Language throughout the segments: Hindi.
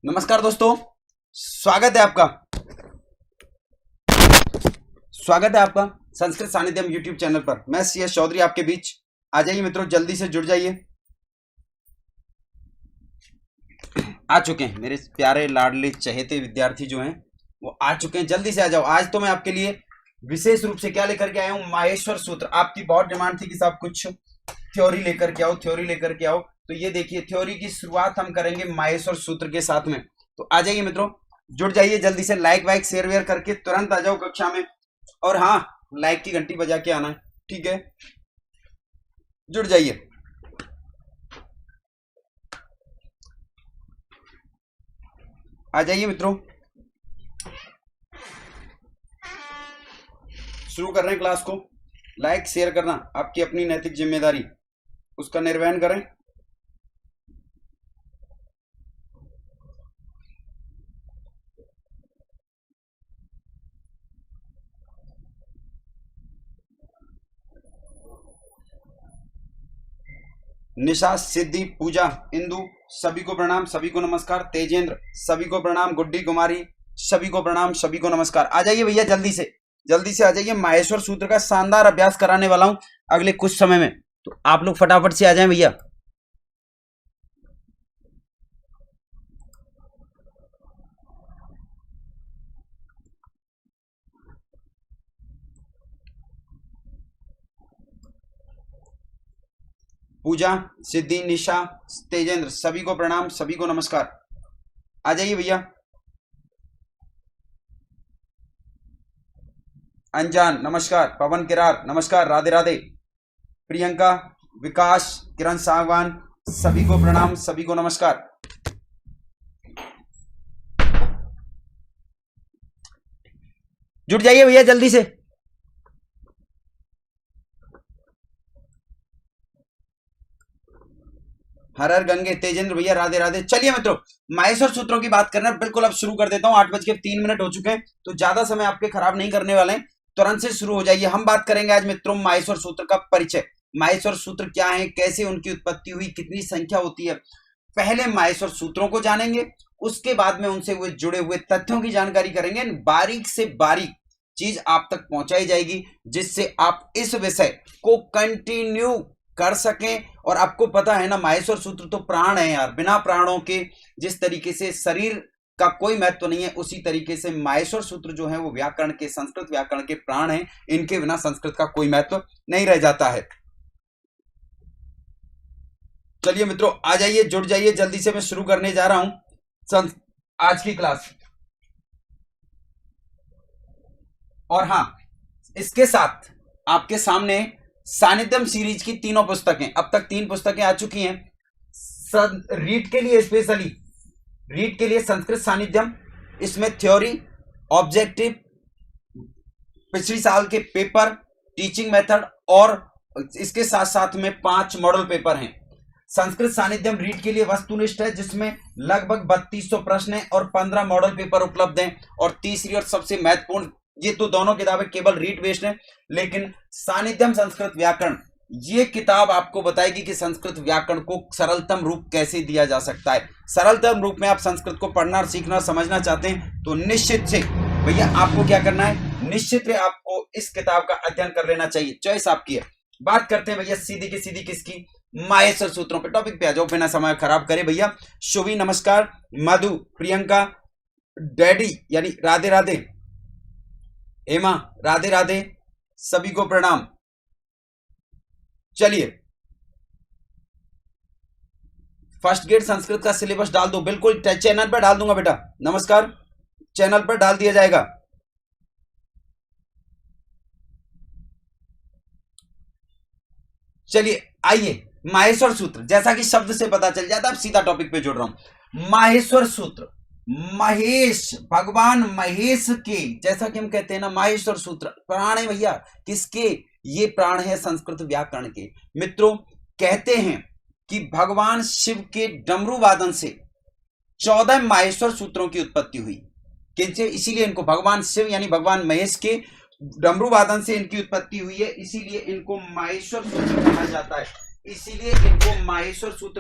नमस्कार दोस्तों, स्वागत है आपका संस्कृत सानिध्यम यूट्यूब चैनल पर। मैं CS चौधरी आपके बीच। आ जाइए मित्रों, जल्दी से जुड़ जाइए। आ चुके हैं मेरे प्यारे लाडले चहेते विद्यार्थी जो हैं वो आ चुके हैं। जल्दी से आ जाओ। आज तो मैं आपके लिए विशेष रूप से क्या लेकर के आया हूं, माहेश्वर सूत्र। आपकी बहुत डिमांड थी कि साहब कुछ थ्योरी लेकर के आओ, तो ये देखिए थ्योरी की शुरुआत हम करेंगे माहेश्वर सूत्र के साथ में। तो आ जाइए मित्रों, जुड़ जाइए जल्दी से। लाइक वाइक शेयर वेयर करके तुरंत आ जाओ कक्षा में। और हाँ, लाइक की घंटी बजा के आना है, ठीक है? जुड़ जाइए। आ जाइए मित्रों, शुरू कर रहे हैं क्लास को। लाइक शेयर करना आपकी अपनी नैतिक जिम्मेदारी, उसका निर्वहन करें। निशा, सिद्धि, पूजा, इंदु सभी को प्रणाम, सभी को नमस्कार। तेजेंद्र सभी को प्रणाम। गुड्डी कुमारी सभी को प्रणाम, सभी को नमस्कार। आ जाइए भैया जल्दी से आ जाइए। माहेश्वर सूत्र का शानदार अभ्यास कराने वाला हूं अगले कुछ समय में, तो आप लोग फटाफट से आ जाएं भैया। पूजा, सिद्धि, निशा, तेजेंद्र सभी को प्रणाम, सभी को नमस्कार। आ जाइए भैया। अनजान नमस्कार, पवन किरार नमस्कार, राधे राधे। प्रियंका, विकास, किरण सागवान सभी को प्रणाम, सभी को नमस्कार। जुट जाइए भैया जल्दी से। हर हर गंगे, तेजेंद्र भैया राधे राधे। चलिए मित्रों, माहेश्वर सूत्रों की बात करना बिल्कुल अब शुरू कर देता हूं। 8:03 हो चुके हैं, तो ज्यादा समय आपके खराब नहीं करने वाले हैं। तुरंत से शुरू हो जाइए। हम बात करेंगे आज मित्रों माहेश्वर सूत्र का परिचय। माहेश्वर सूत्र क्या है, कैसे उनकी उत्पत्ति हुई, कितनी संख्या होती है। पहले माहेश्वर सूत्रों को जानेंगे, उसके बाद में उनसे हुए जुड़े हुए तथ्यों की जानकारी करेंगे। बारीक से बारीक चीज आप तक पहुंचाई जाएगी, जिससे आप इस विषय को कंटिन्यू कर सकें। और आपको पता है ना, माहेश्वर सूत्र तो प्राण है यार। बिना प्राणों के जिस तरीके से शरीर का कोई महत्व नहीं है, उसी तरीके से माहेश्वर सूत्र जो है वो व्याकरण के, संस्कृत व्याकरण के प्राण हैं। इनके बिना संस्कृत का कोई महत्व नहीं रह जाता है। चलिए मित्रों, आ जाइए, जुड़ जाइए जल्दी से। मैं शुरू करने जा रहा हूं आज की क्लास। और हाँ, इसके साथ आपके सामने सानिध्यम सीरीज की तीनों पुस्तकें, अब तक 3 पुस्तकें आ चुकी हैं। रीड के लिए, स्पेशली रीड के लिए संस्कृत सानिध्यम। इसमें थ्योरी, ऑब्जेक्टिव, पिछली साल के पेपर, टीचिंग मेथड और इसके साथ साथ में 5 मॉडल पेपर हैं। संस्कृत सानिध्यम रीड के लिए वस्तुनिष्ठ है, जिसमें लगभग 3200 प्रश्न हैं और 15 मॉडल पेपर उपलब्ध हैं। और तीसरी और सबसे महत्वपूर्ण, ये तो दोनों किताबें केवल रीड बेस्ड हैं, लेकिन सानिध्यम संस्कृत व्याकरण, ये किताब आपको बताएगी कि संस्कृत व्याकरण को सरलतम रूप कैसे दिया जा सकता है। सरलतम रूप में आप संस्कृत को पढ़ना, सीखना, समझना चाहते हैं तो निश्चित से भैया आपको क्या करना है, निश्चित आपको इस किताब का अध्ययन कर लेना चाहिए। चॉइस आपकी है। बात करते हैं भैया सीधी की सीधी किसकी, माहेश्वर सूत्रों पे। टॉपिक पे आ जाओ बिना समय खराब करे भैया। शुभी नमस्कार, मधु, प्रियंका, डैडी यानी राधे राधे, हेमा राधे राधे, सभी को प्रणाम। चलिए, फर्स्ट ग्रेड संस्कृत का सिलेबस डाल दो, बिल्कुल चैनल पर डाल दूंगा बेटा। नमस्कार, चैनल पर डाल दिया जाएगा। चलिए आइए, माहेश्वर सूत्र, जैसा कि शब्द से पता चल जाता है, अब सीधा टॉपिक पे जुड़ रहा हूं। माहेश्वर सूत्र, महेश, भगवान महेश के, जैसा कि हम कहते हैं ना, माहेश्वर सूत्र प्राण है भैया। किसके? ये प्राण है संस्कृत व्याकरण के। मित्रों, कहते हैं कि भगवान शिव के डमरू वादन से 14 माहेश्वर सूत्रों की उत्पत्ति हुई। किनसे? इसीलिए इनको भगवान शिव यानी भगवान महेश के डमरू वादन से इनकी उत्पत्ति हुई है, इसीलिए इनको माहेश्वर सूत्र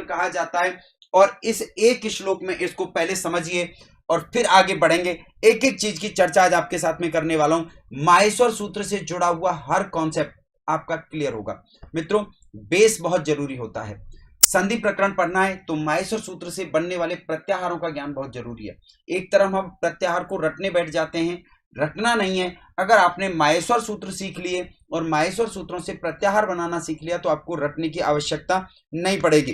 कहा जाता है। और इस एक श्लोक में इसको पहले समझिए और फिर आगे बढ़ेंगे। एक एक चीज की चर्चा आज आपके साथ में करने वाला हूं। माहेश्वर सूत्र से जुड़ा हुआ हर कॉन्सेप्ट आपका क्लियर होगा। मित्रों, बेस बहुत जरूरी होता है। संधि प्रकरण पढ़ना है तो माहेश्वर सूत्र से बनने वाले प्रत्याहारों का ज्ञान बहुत जरूरी है। एक तरफ हम प्रत्याहार को रटने बैठ जाते हैं, रटना नहीं है। अगर आपने माहेश्वर सूत्र सीख लिए और माहेश्वर सूत्रों से प्रत्याहार बनाना सीख लिया तो आपको रटने की आवश्यकता नहीं पड़ेगी।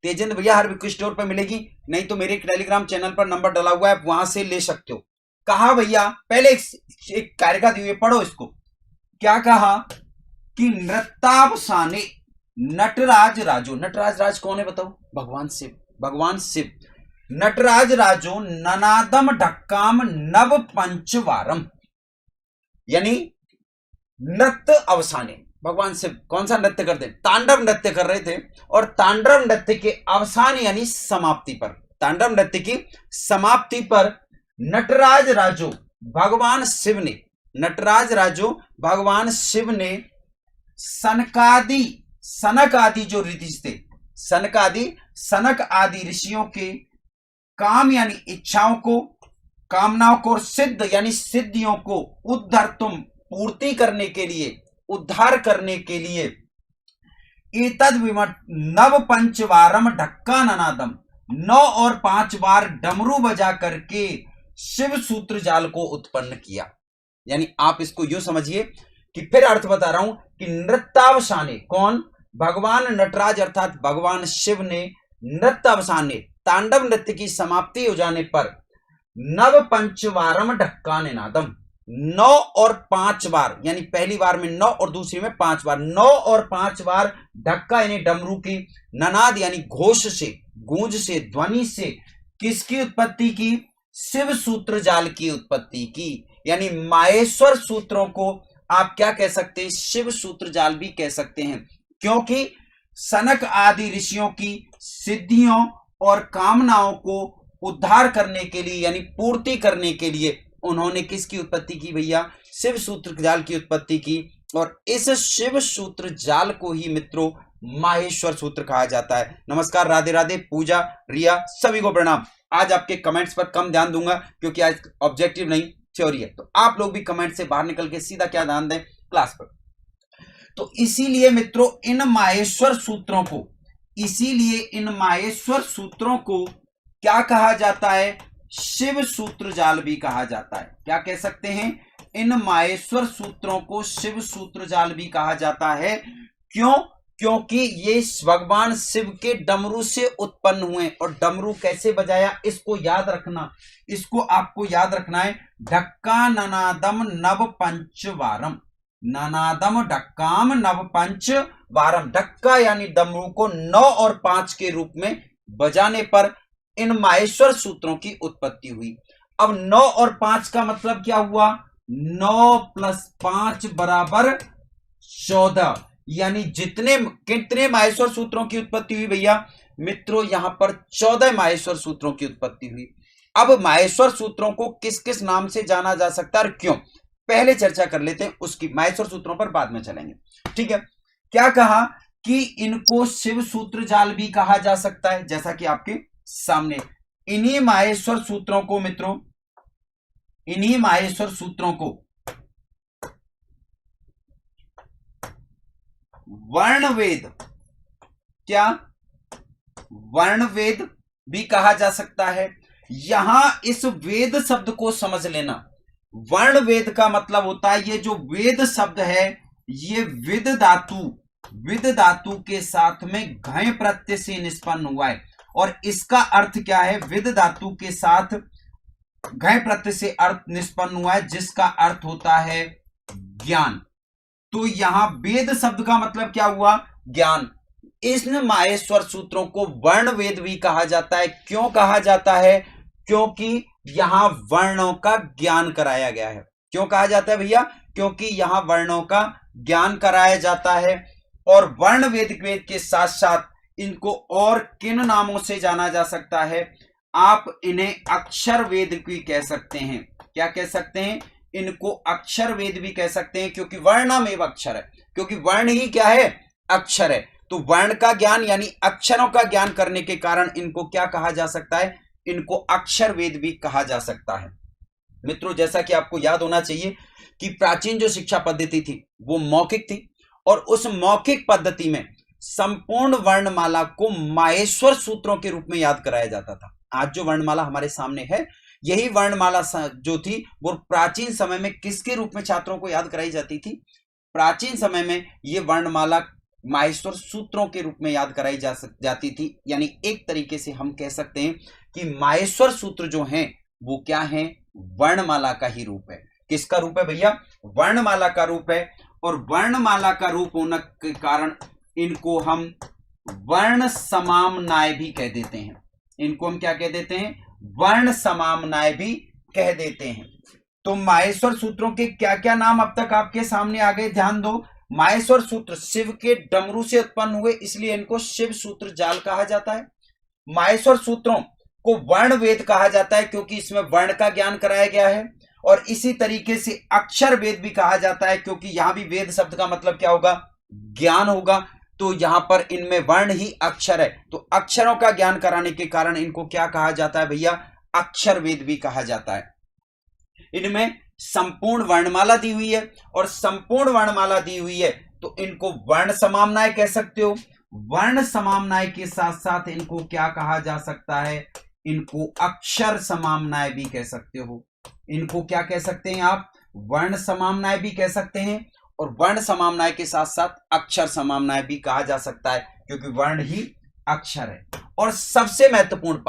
तेजेंद्र भैया हर बुक स्टोर पर मिलेगी, नहीं तो मेरे टेलीग्राम चैनल पर नंबर डला हुआ है, वहां से ले सकते हो। कहा भैया, पहले एक कारिका दी हुई, पढ़ो इसको। क्या कहा कि नृत्तावसाने नटराज राजो, नटराज राज कौन है बताओ? भगवान शिव, भगवान शिव। नटराज राजो ननादम ढक्काम नव पंचवारम, यानी नृत्य अवसाने भगवान शिव कौन सा नृत्य करते? तांडव नृत्य कर रहे थे, और तांडव नृत्य के अवसान यानी समाप्ति पर, तांडव नृत्य की समाप्ति पर नटराज राजो भगवान शिव ने, नटराज राजो भगवान शिव ने सनक आदि जो ऋषि थे, सनक आदि ऋषियों के काम यानी इच्छाओं को, कामनाओं को, और सिद्ध यानी सिद्धियों को उद्धर्तुम पूर्ति करने के लिए, उद्धार करने के लिए, एतद विमट नव पंचवारम ढक्का ननादम, 9 और 5 बार डमरू बजा करके शिव सूत्र जाल को उत्पन्न किया। यानी आप इसको यूं समझिए कि फिर अर्थ बता रहा हूं कि नृत्यावसाने, कौन? भगवान नटराज अर्थात भगवान शिव ने नृत्यावसाने, तांडव नृत्य की समाप्ति हो जाने पर नव पंचवारम ढक्का निनादम, 9 और 5 बार, यानी पहली बार में 9 और दूसरी में 5 बार, 9 और 5 बार ढक्का यानी डमरू की, ननाद यानी घोष से, गूंज से, ध्वनि से किसकी उत्पत्ति की? शिव सूत्र जाल की उत्पत्ति की। यानी माहेश्वर सूत्रों को आप क्या कह सकते हैं? शिव सूत्र जाल भी कह सकते हैं, क्योंकि सनक आदि ऋषियों की सिद्धियों और कामनाओं को उद्धार करने के लिए यानी पूर्ति करने के लिए उन्होंने किसकी उत्पत्ति की भैया? शिव सूत्र जाल की उत्पत्ति की। और इस शिव सूत्र जाल को ही मित्रों माहेश्वर सूत्र कहा जाता है। नमस्कार, राधे राधे, पूजा, रिया, सभी को प्रणाम। आज आपके कमेंट्स पर कम ध्यान दूंगा क्योंकि आज ऑब्जेक्टिव नहीं थ्योरी है, तो आप लोग भी कमेंट से बाहर निकल के सीधा क्या ध्यान दें? क्लास पर। तो इसीलिए मित्रों इन माहेश्वर सूत्रों को क्या कहा जाता है? शिव सूत्र जाल भी कहा जाता है। क्या कह सकते हैं? इन माहेश्वर सूत्रों को शिव सूत्र जाल भी कहा जाता है। क्यों? क्योंकि ये भगवान शिव के डमरू से उत्पन्न हुए। और डमरू कैसे बजाया इसको याद रखना, इसको आपको याद रखना है। ढक्का ननादम नव पंचवारम, ननादम ढक्काम नव पंचवारम, ढक्का यानी डमरू को 9 और 5 के रूप में बजाने पर इन माहेश्वर सूत्रों की उत्पत्ति हुई। अब 9 और 5 का मतलब क्या हुआ? 9 + 5 = 14, यानी कितने माहेश्वर सूत्रों की उत्पत्ति हुई भैया? मित्रों यहां पर 14 माहेश्वर सूत्रों की उत्पत्ति हुई। अब माहेश्वर सूत्रों को किस किस नाम से जाना जा सकता है और क्यों, पहले चर्चा कर लेते हैं, उसकी माहेश्वर सूत्रों पर बाद में चलेंगे। ठीक है, क्या कहा कि इनको शिव सूत्र जाल भी कहा जा सकता है, जैसा कि आपके सामने इन्हीं माहेश्वर सूत्रों को मित्रों, इन्हीं माहेश्वर सूत्रों को वर्णवेद, क्या वर्णवेद भी कहा जा सकता है। यहां इस वेद शब्द को समझ लेना। वर्णवेद का मतलब होता है, ये जो वेद शब्द है ये विद धातु के साथ में घय प्रत्यय से निष्पन्न हुआ है। और इसका अर्थ क्या है? विद धातु के साथ घय प्रत्यय से अर्थ निष्पन्न हुआ है, जिसका अर्थ होता है ज्ञान। तो यहां वेद शब्द का मतलब क्या हुआ? ज्ञान। इन माहेश्वर सूत्रों को वर्ण वेद भी कहा जाता है। क्यों कहा जाता है? क्योंकि यहां वर्णों का ज्ञान कराया गया है। क्यों कहा जाता है भैया? क्योंकि यहां वर्णों का ज्ञान कराया जाता है। और वर्ण वेद के साथ साथ इनको और किन नामों से जाना जा सकता है? आप इन्हें अक्षर वेद भी कह सकते हैं। क्या कह सकते हैं? इनको अक्षर वेद भी कह सकते हैं, क्योंकि वर्णमेव अक्षर है, क्योंकि वर्ण ही क्या है? अक्षर है। तो वर्ण का ज्ञान यानी अक्षरों का ज्ञान करने के कारण इनको क्या कहा जा सकता है, इनको अक्षर वेद भी कहा जा सकता है। मित्रों, जैसा कि आपको याद होना चाहिए कि प्राचीन जो शिक्षा पद्धति थी वो मौखिक थी, और उस मौखिक पद्धति में संपूर्ण वर्णमाला को माहेश्वर सूत्रों के रूप में याद कराया जाता था। आज जो वर्णमाला हमारे सामने है, यही वर्णमाला जो थी वो प्राचीन समय में किसके रूप में छात्रों को याद कराई जाती थी? प्राचीन समय में ये वर्णमाला माहेश्वर सूत्रों के रूप में याद कराई जाती थी। यानी एक तरीके से हम कह सकते हैं कि माहेश्वर सूत्र जो हैं वो क्या हैं? वर्णमाला का ही रूप है। किसका रूप है भैया? वर्णमाला का रूप है। और वर्णमाला का रूप होने के कारण इनको हम वर्ण समामनाय भी कह देते हैं। इनको हम क्या कह देते हैं? वर्ण समामनाय भी कह देते हैं। तो माहेश्वर सूत्रों के क्या क्या नाम अब तक आपके सामने आ गए, ध्यान दो। माहेश्वर सूत्र शिव के डमरू से उत्पन्न हुए, इसलिए इनको शिव सूत्र जाल कहा जाता है। माहेश्वर सूत्रों को वर्ण वेद कहा जाता है क्योंकि इसमें वर्ण का ज्ञान कराया गया है। और इसी तरीके से अक्षर वेद भी कहा जाता है क्योंकि यहां भी वेद शब्द का मतलब क्या होगा? ज्ञान होगा। तो यहां पर इनमें वर्ण ही अक्षर है, तो अक्षरों का ज्ञान कराने के कारण इनको क्या कहा जाता है भैया? अक्षर वेद भी कहा जाता है। इनमें संपूर्ण वर्णमाला दी हुई है, और संपूर्ण वर्णमाला दी हुई है तो इनको वर्ण समामनाय कह सकते हो। वर्ण समामनाय के साथ साथ इनको क्या कहा जा सकता है? इनको अक्षर समामनाय भी कह सकते हो। इनको क्या कह सकते हैं आप? वर्ण समामनाय भी कह सकते हैं, और वर्ण समामनाय के साथ साथ अक्षर समामनाय भी कहा जा सकता है क्योंकि वर्ण ही अक्षर है। और सबसे महत्वपूर्ण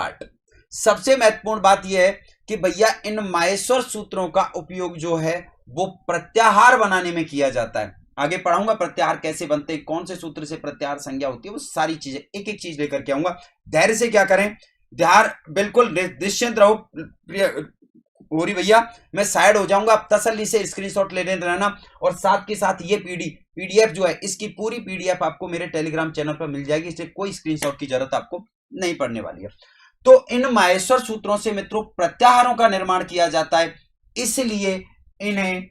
बात यह है कि भैया इन माहेश्वर सूत्रों का उपयोग जो है वो प्रत्याहार बनाने में किया जाता है। आगे पढ़ाऊंगा प्रत्याहार कैसे बनते हैं, कौन से सूत्र से प्रत्याहार संज्ञा होती है, वो सारी चीजें एक एक चीज लेकर के आऊंगा। धैर्य से क्या करें, ध्यान बिल्कुल निश्चिंत रहो। हो रही भैया, मैं साइड हो जाऊंगा, आप तसल्ली से स्क्रीनशॉट लेते रहना। और साथ के साथ ये पीडीएफ जो है, इसकी पूरी पीडीएफ आपको मेरे टेलीग्राम चैनल पर मिल जाएगी, इससे कोई स्क्रीनशॉट की जरूरत आपको नहीं पड़ने वाली है। तो इन माहेश्वर सूत्रों से मित्रों प्रत्याहारों का निर्माण किया जाता है, इसलिए इन्हें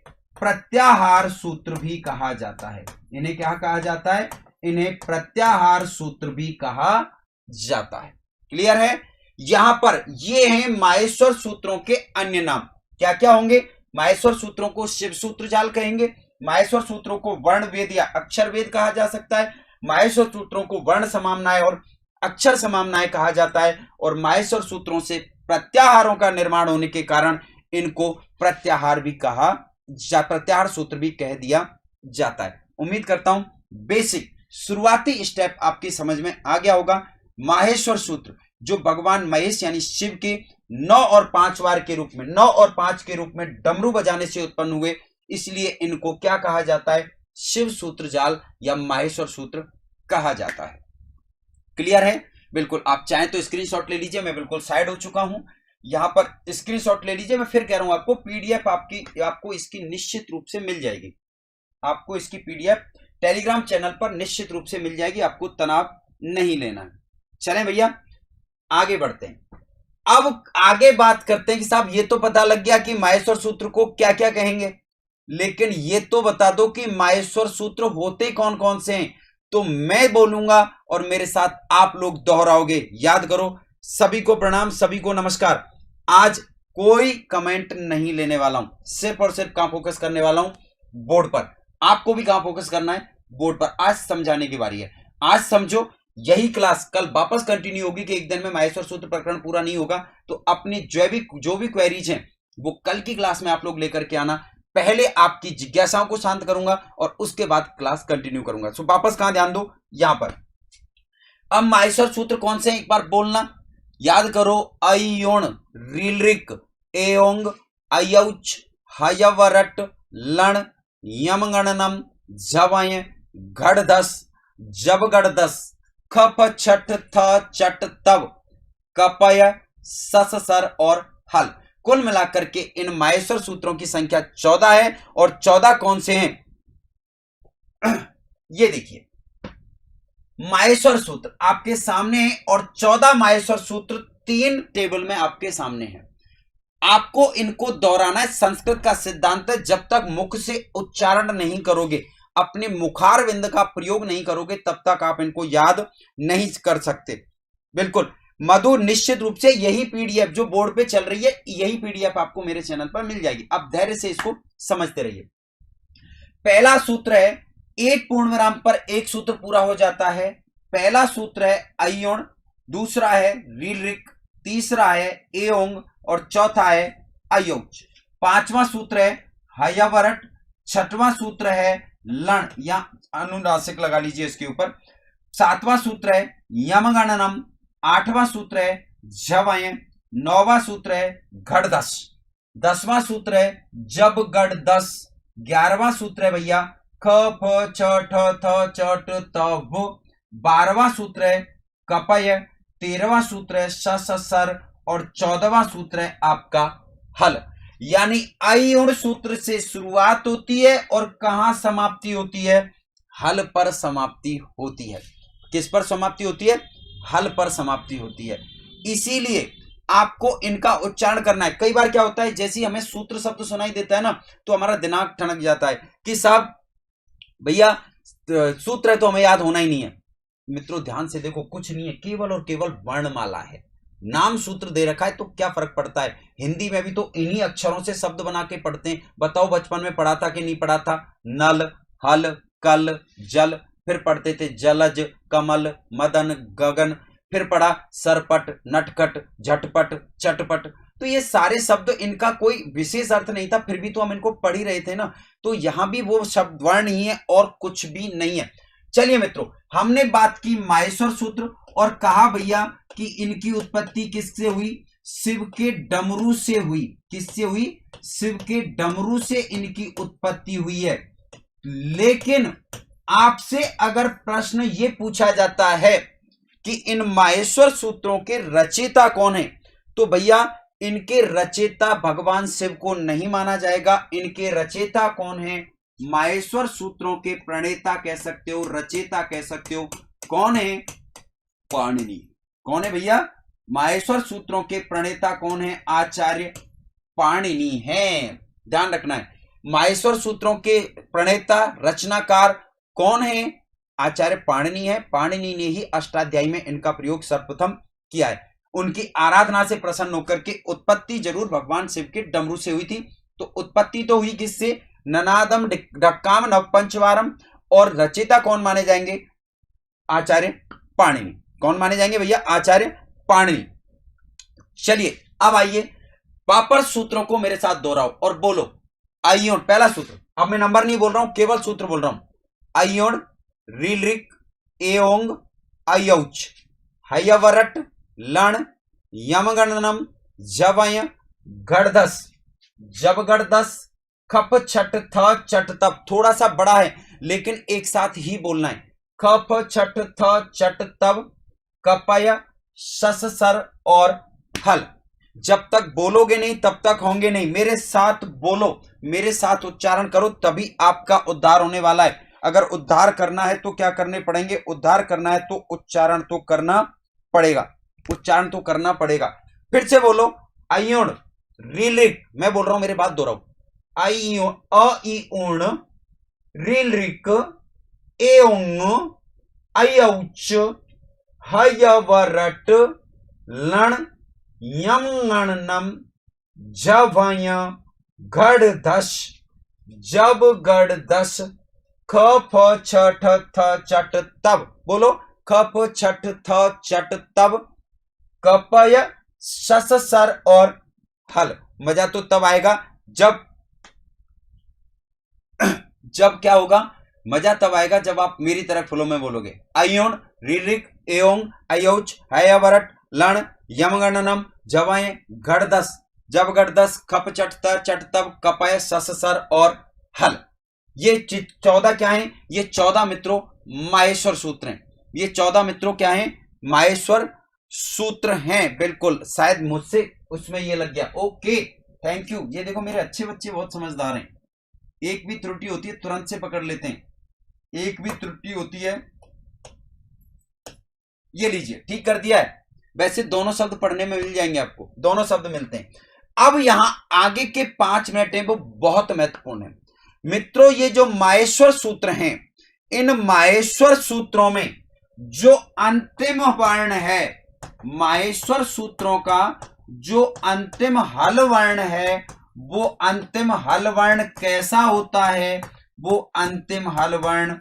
प्रत्याहार सूत्र भी कहा जाता है। इन्हें क्या कहा जाता है? इन्हें प्रत्याहार सूत्र भी कहा जाता है। क्लियर है? यहां पर ये हैं माहेश्वर सूत्रों के अन्य नाम। क्या क्या होंगे? माहेश्वर सूत्रों को शिव सूत्र जाल कहेंगे, माहेश्वर सूत्रों को वर्ण वेद या अक्षर वेद कहा जा सकता है, माहेश्वर सूत्रों को वर्ण समामनाय और अक्षर समामनाय कहा जाता है, और माहेश्वर सूत्रों से प्रत्याहारों का निर्माण होने के कारण इनको प्रत्याहार सूत्र भी कह दिया जाता है। उम्मीद करता हूं बेसिक शुरुआती स्टेप आपकी समझ में आ गया होगा। माहेश्वर सूत्र जो भगवान महेश यानी शिव के 9 और 5 वार के रूप में 9 और 5 के रूप में डमरू बजाने से उत्पन्न हुए, इसलिए इनको क्या कहा जाता है? शिव सूत्र जाल या माहेश्वर सूत्र कहा जाता है। क्लियर है? बिल्कुल, आप चाहें तो स्क्रीनशॉट ले लीजिए, मैं बिल्कुल साइड हो चुका हूं, यहां पर स्क्रीनशॉट ले लीजिए। मैं फिर कह रहा हूं आपको पीडीएफ आपको इसकी निश्चित रूप से मिल जाएगी। आपको इसकी पीडीएफ टेलीग्राम चैनल पर निश्चित रूप से मिल जाएगी, आपको तनाव नहीं लेना है। चलें भैया आगे बढ़ते हैं। अब आगे बात करते हैं कि साहब ये तो पता लग गया कि माहेश्वर सूत्र को क्या क्या कहेंगे, लेकिन ये तो बता दो कि माहेश्वर सूत्र होते कौन कौन से हैं। तो मैं बोलूंगा और मेरे साथ आप लोग दोहराओगे। याद करो, सभी को प्रणाम, सभी को नमस्कार। आज कोई कमेंट नहीं लेने वाला हूं, सिर्फ और सिर्फ कहां फोकस करने वाला हूं? बोर्ड पर। आपको भी कहां फोकस करना है? बोर्ड पर। आज समझाने की बारी है। आज समझो, यही क्लास कल वापस कंटिन्यू होगी कि एक दिन में माहेश्वर सूत्र प्रकरण पूरा नहीं होगा, तो अपनी जो भी क्वेरीज हैं वो कल की क्लास में आप लोग लेकर के आना। पहले आपकी जिज्ञासाओं को शांत करूंगा और उसके बाद क्लास कंटिन्यू करूंगा। सो वापस कहां ध्यान दो? यहां पर। अब माहेश्वर सूत्र कौन से हैं एक बार बोलना, याद करो। अयोण, रीलरिक, एओंग, अयौच, हयवरट, लण, यमगणनम, झवय, घड़दस, जबगड़दस, खप छठ थ चट तव, कपय, सससर और हल। कुल मिलाकर के इन माहेश्वर सूत्रों की संख्या 14 है। और 14 कौन से हैं? ये देखिए, माहेश्वर सूत्र आपके सामने है और 14 माहेश्वर सूत्र 3 टेबल में आपके सामने है। आपको इनको दोहराना है। संस्कृत का सिद्धांत है, जब तक मुख से उच्चारण नहीं करोगे, अपने मुखार बिंद का प्रयोग नहीं करोगे तब तक आप इनको याद नहीं कर सकते। बिल्कुल मधु, निश्चित रूप से यही पीडीएफ जो बोर्ड पे चल रही है, यही पीडीएफ आपको मेरे चैनल पर मिल जाएगी। अब धैर्य से इसको समझते रहिए। पहला सूत्र है, एक पूर्ण विराम पर एक सूत्र पूरा हो जाता है। पहला सूत्र है अयोण, दूसरा है रीलृक, तीसरा है एओंग और चौथा है अयोच। पांचवा सूत्र है हयवरट, छठवां सूत्र है लण या अनुनासिक लगा लीजिए इसके ऊपर, सातवां सूत्र है यमगणनम, आठवां सूत्र है झवय, नौवां सूत्र है घड़दस, 10वां सूत्र है जब गढ़ दस, 11वां सूत्र है भैया ख फ छ ठ थ च ट त व, 12वां सूत्र है कपय, 13वां सूत्र है स स सर और 14वां सूत्र है आपका हल। यानी अयुण सूत्र से शुरुआत होती है और कहां समाप्ति होती है? हल पर समाप्ति होती है। किस पर समाप्ति होती है? हल पर समाप्ति होती है। इसीलिए आपको इनका उच्चारण करना है। कई बार क्या होता है, जैसे ही हमें सूत्र शब्द सुनाई देता है ना तो हमारा दिमाग ठनक जाता है कि साहब भैया सूत्र है तो हमें याद होना ही नहीं है। मित्रों ध्यान से देखो, कुछ नहीं है, केवल और केवल वर्णमाला है। नाम सूत्र दे रखा है तो क्या फर्क पड़ता है? हिंदी में भी तो इन्हीं अक्षरों से शब्द बना के पढ़ते हैं। बताओ बचपन में पढ़ा था कि नहीं पढ़ा था? नल, हल, कल, जल, फिर पढ़ते थे जलज, कमल, मदन, गगन, फिर पढ़ा सरपट, नटखट, झटपट, चटपट। तो ये सारे शब्द, इनका कोई विशेष अर्थ नहीं था, फिर भी तो हम इनको पढ़ ही रहे थे ना। तो यहां भी वो शब्द वर्ण ही है और कुछ भी नहीं है। चलिए मित्रों, हमने बात की माहेश्वर सूत्र और कहा भैया कि इनकी उत्पत्ति किससे हुई? शिव के डमरू से हुई। किससे हुई? शिव के डमरू से इनकी उत्पत्ति हुई है। लेकिन आपसे अगर प्रश्न ये पूछा जाता है कि इन माहेश्वर सूत्रों के रचयिता कौन है, तो भैया इनके रचयिता भगवान शिव को नहीं माना जाएगा। इनके रचयिता कौन है? माहेश्वर सूत्रों के प्रणेता कह सकते हो, रचयिता कह सकते हो। कौन है? पाणिनि। कौन है भैया? माहेश्वर सूत्रों के प्रणेता कौन है? आचार्य पाणिनि हैं। ध्यान रखना है, माहेश्वर सूत्रों के प्रणेता रचनाकार कौन है? आचार्य पाणिनि है। पाणिनि ने ही अष्टाध्यायी में इनका प्रयोग सर्वप्रथम किया है। उनकी आराधना से प्रसन्न होकर के उत्पत्ति जरूर भगवान शिव के डमरू से हुई थी। तो उत्पत्ति तो हुई किससे? ननादम डक्काम नवपंचवारम। और रचयिता कौन माने जाएंगे? आचार्य पाणिनि। कौन माने जाएंगे भैया? आचार्य पाणिनि। चलिए अब आइए, वापस सूत्रों को मेरे साथ दोहराओ और बोलो। अयोण पहला सूत्र, अब मैं नंबर नहीं बोल रहा हूं, केवल सूत्र बोल रहा हूं। अयोण, रीलृक, एओंग, अयौच, हयवरट, लण, यमगणनम, जवय, गढ़दस, जबगढ़दस, खप छठ थ चट तप। थोड़ा सा बड़ा है लेकिन एक साथ ही बोलना है। खप छठ थ चट तब, कपय, सस सर और हल। जब तक बोलोगे नहीं तब तक होंगे नहीं। मेरे साथ बोलो, मेरे साथ उच्चारण करो, तभी आपका उद्धार होने वाला है। अगर उद्धार करना है तो क्या करने पड़ेंगे? उद्धार करना है तो उच्चारण तो करना पड़ेगा। उच्चारण तो करना पड़ेगा। फिर से बोलो। अयोण, रीलृक, मैं बोल रहा हूं मेरे बात दोहराओ। अयोण, अइउण, रीलृक, एओंग, अयौच, हयवरट, लण, यमगणनम, जवय, गढ़दस, जबगढ़दस, ख फ छ ठ थ चट तब। बोलो। ख फ छठ थ चट तब, कपय, सस सर और हल। मजा तो तब आएगा जब क्या होगा? मजा तब आएगा जब आप मेरी तरह फ्लो में बोलोगे। अयोण, रीलृक, एओंग, अयौच, हयवरट, लण, यमगणनम, जवय, गढ़दस, जबगढ़दस, खप चट तब, कपय, सस सर और हल। ये 14 क्या है? ये 14 मित्रों माहेश्वर सूत्र हैं। ये 14 मित्रों क्या हैं? माहेश्वर सूत्र हैं। बिल्कुल, शायद मुझसे उसमें ये लग गया। Okay, thank you. ये देखो मेरे अच्छे बच्चे बहुत समझदार हैं। एक भी त्रुटि होती है तुरंत से पकड़ लेते हैं। एक भी त्रुटि होती है, ये लीजिए ठीक कर दिया है। वैसे दोनों शब्द पढ़ने में मिल जाएंगे आपको, दोनों शब्द मिलते हैं। अब यहां आगे के 5 मिनट है वो बहुत महत्वपूर्ण है। मित्रों ये जो माहेश्वर सूत्र हैं, इन माहेश्वर सूत्रों में जो अंतिम वर्ण है, माहेश्वर सूत्रों का जो अंतिम हल वर्ण है, वो अंतिम हल वर्ण कैसा होता है? वो अंतिम हल वर्ण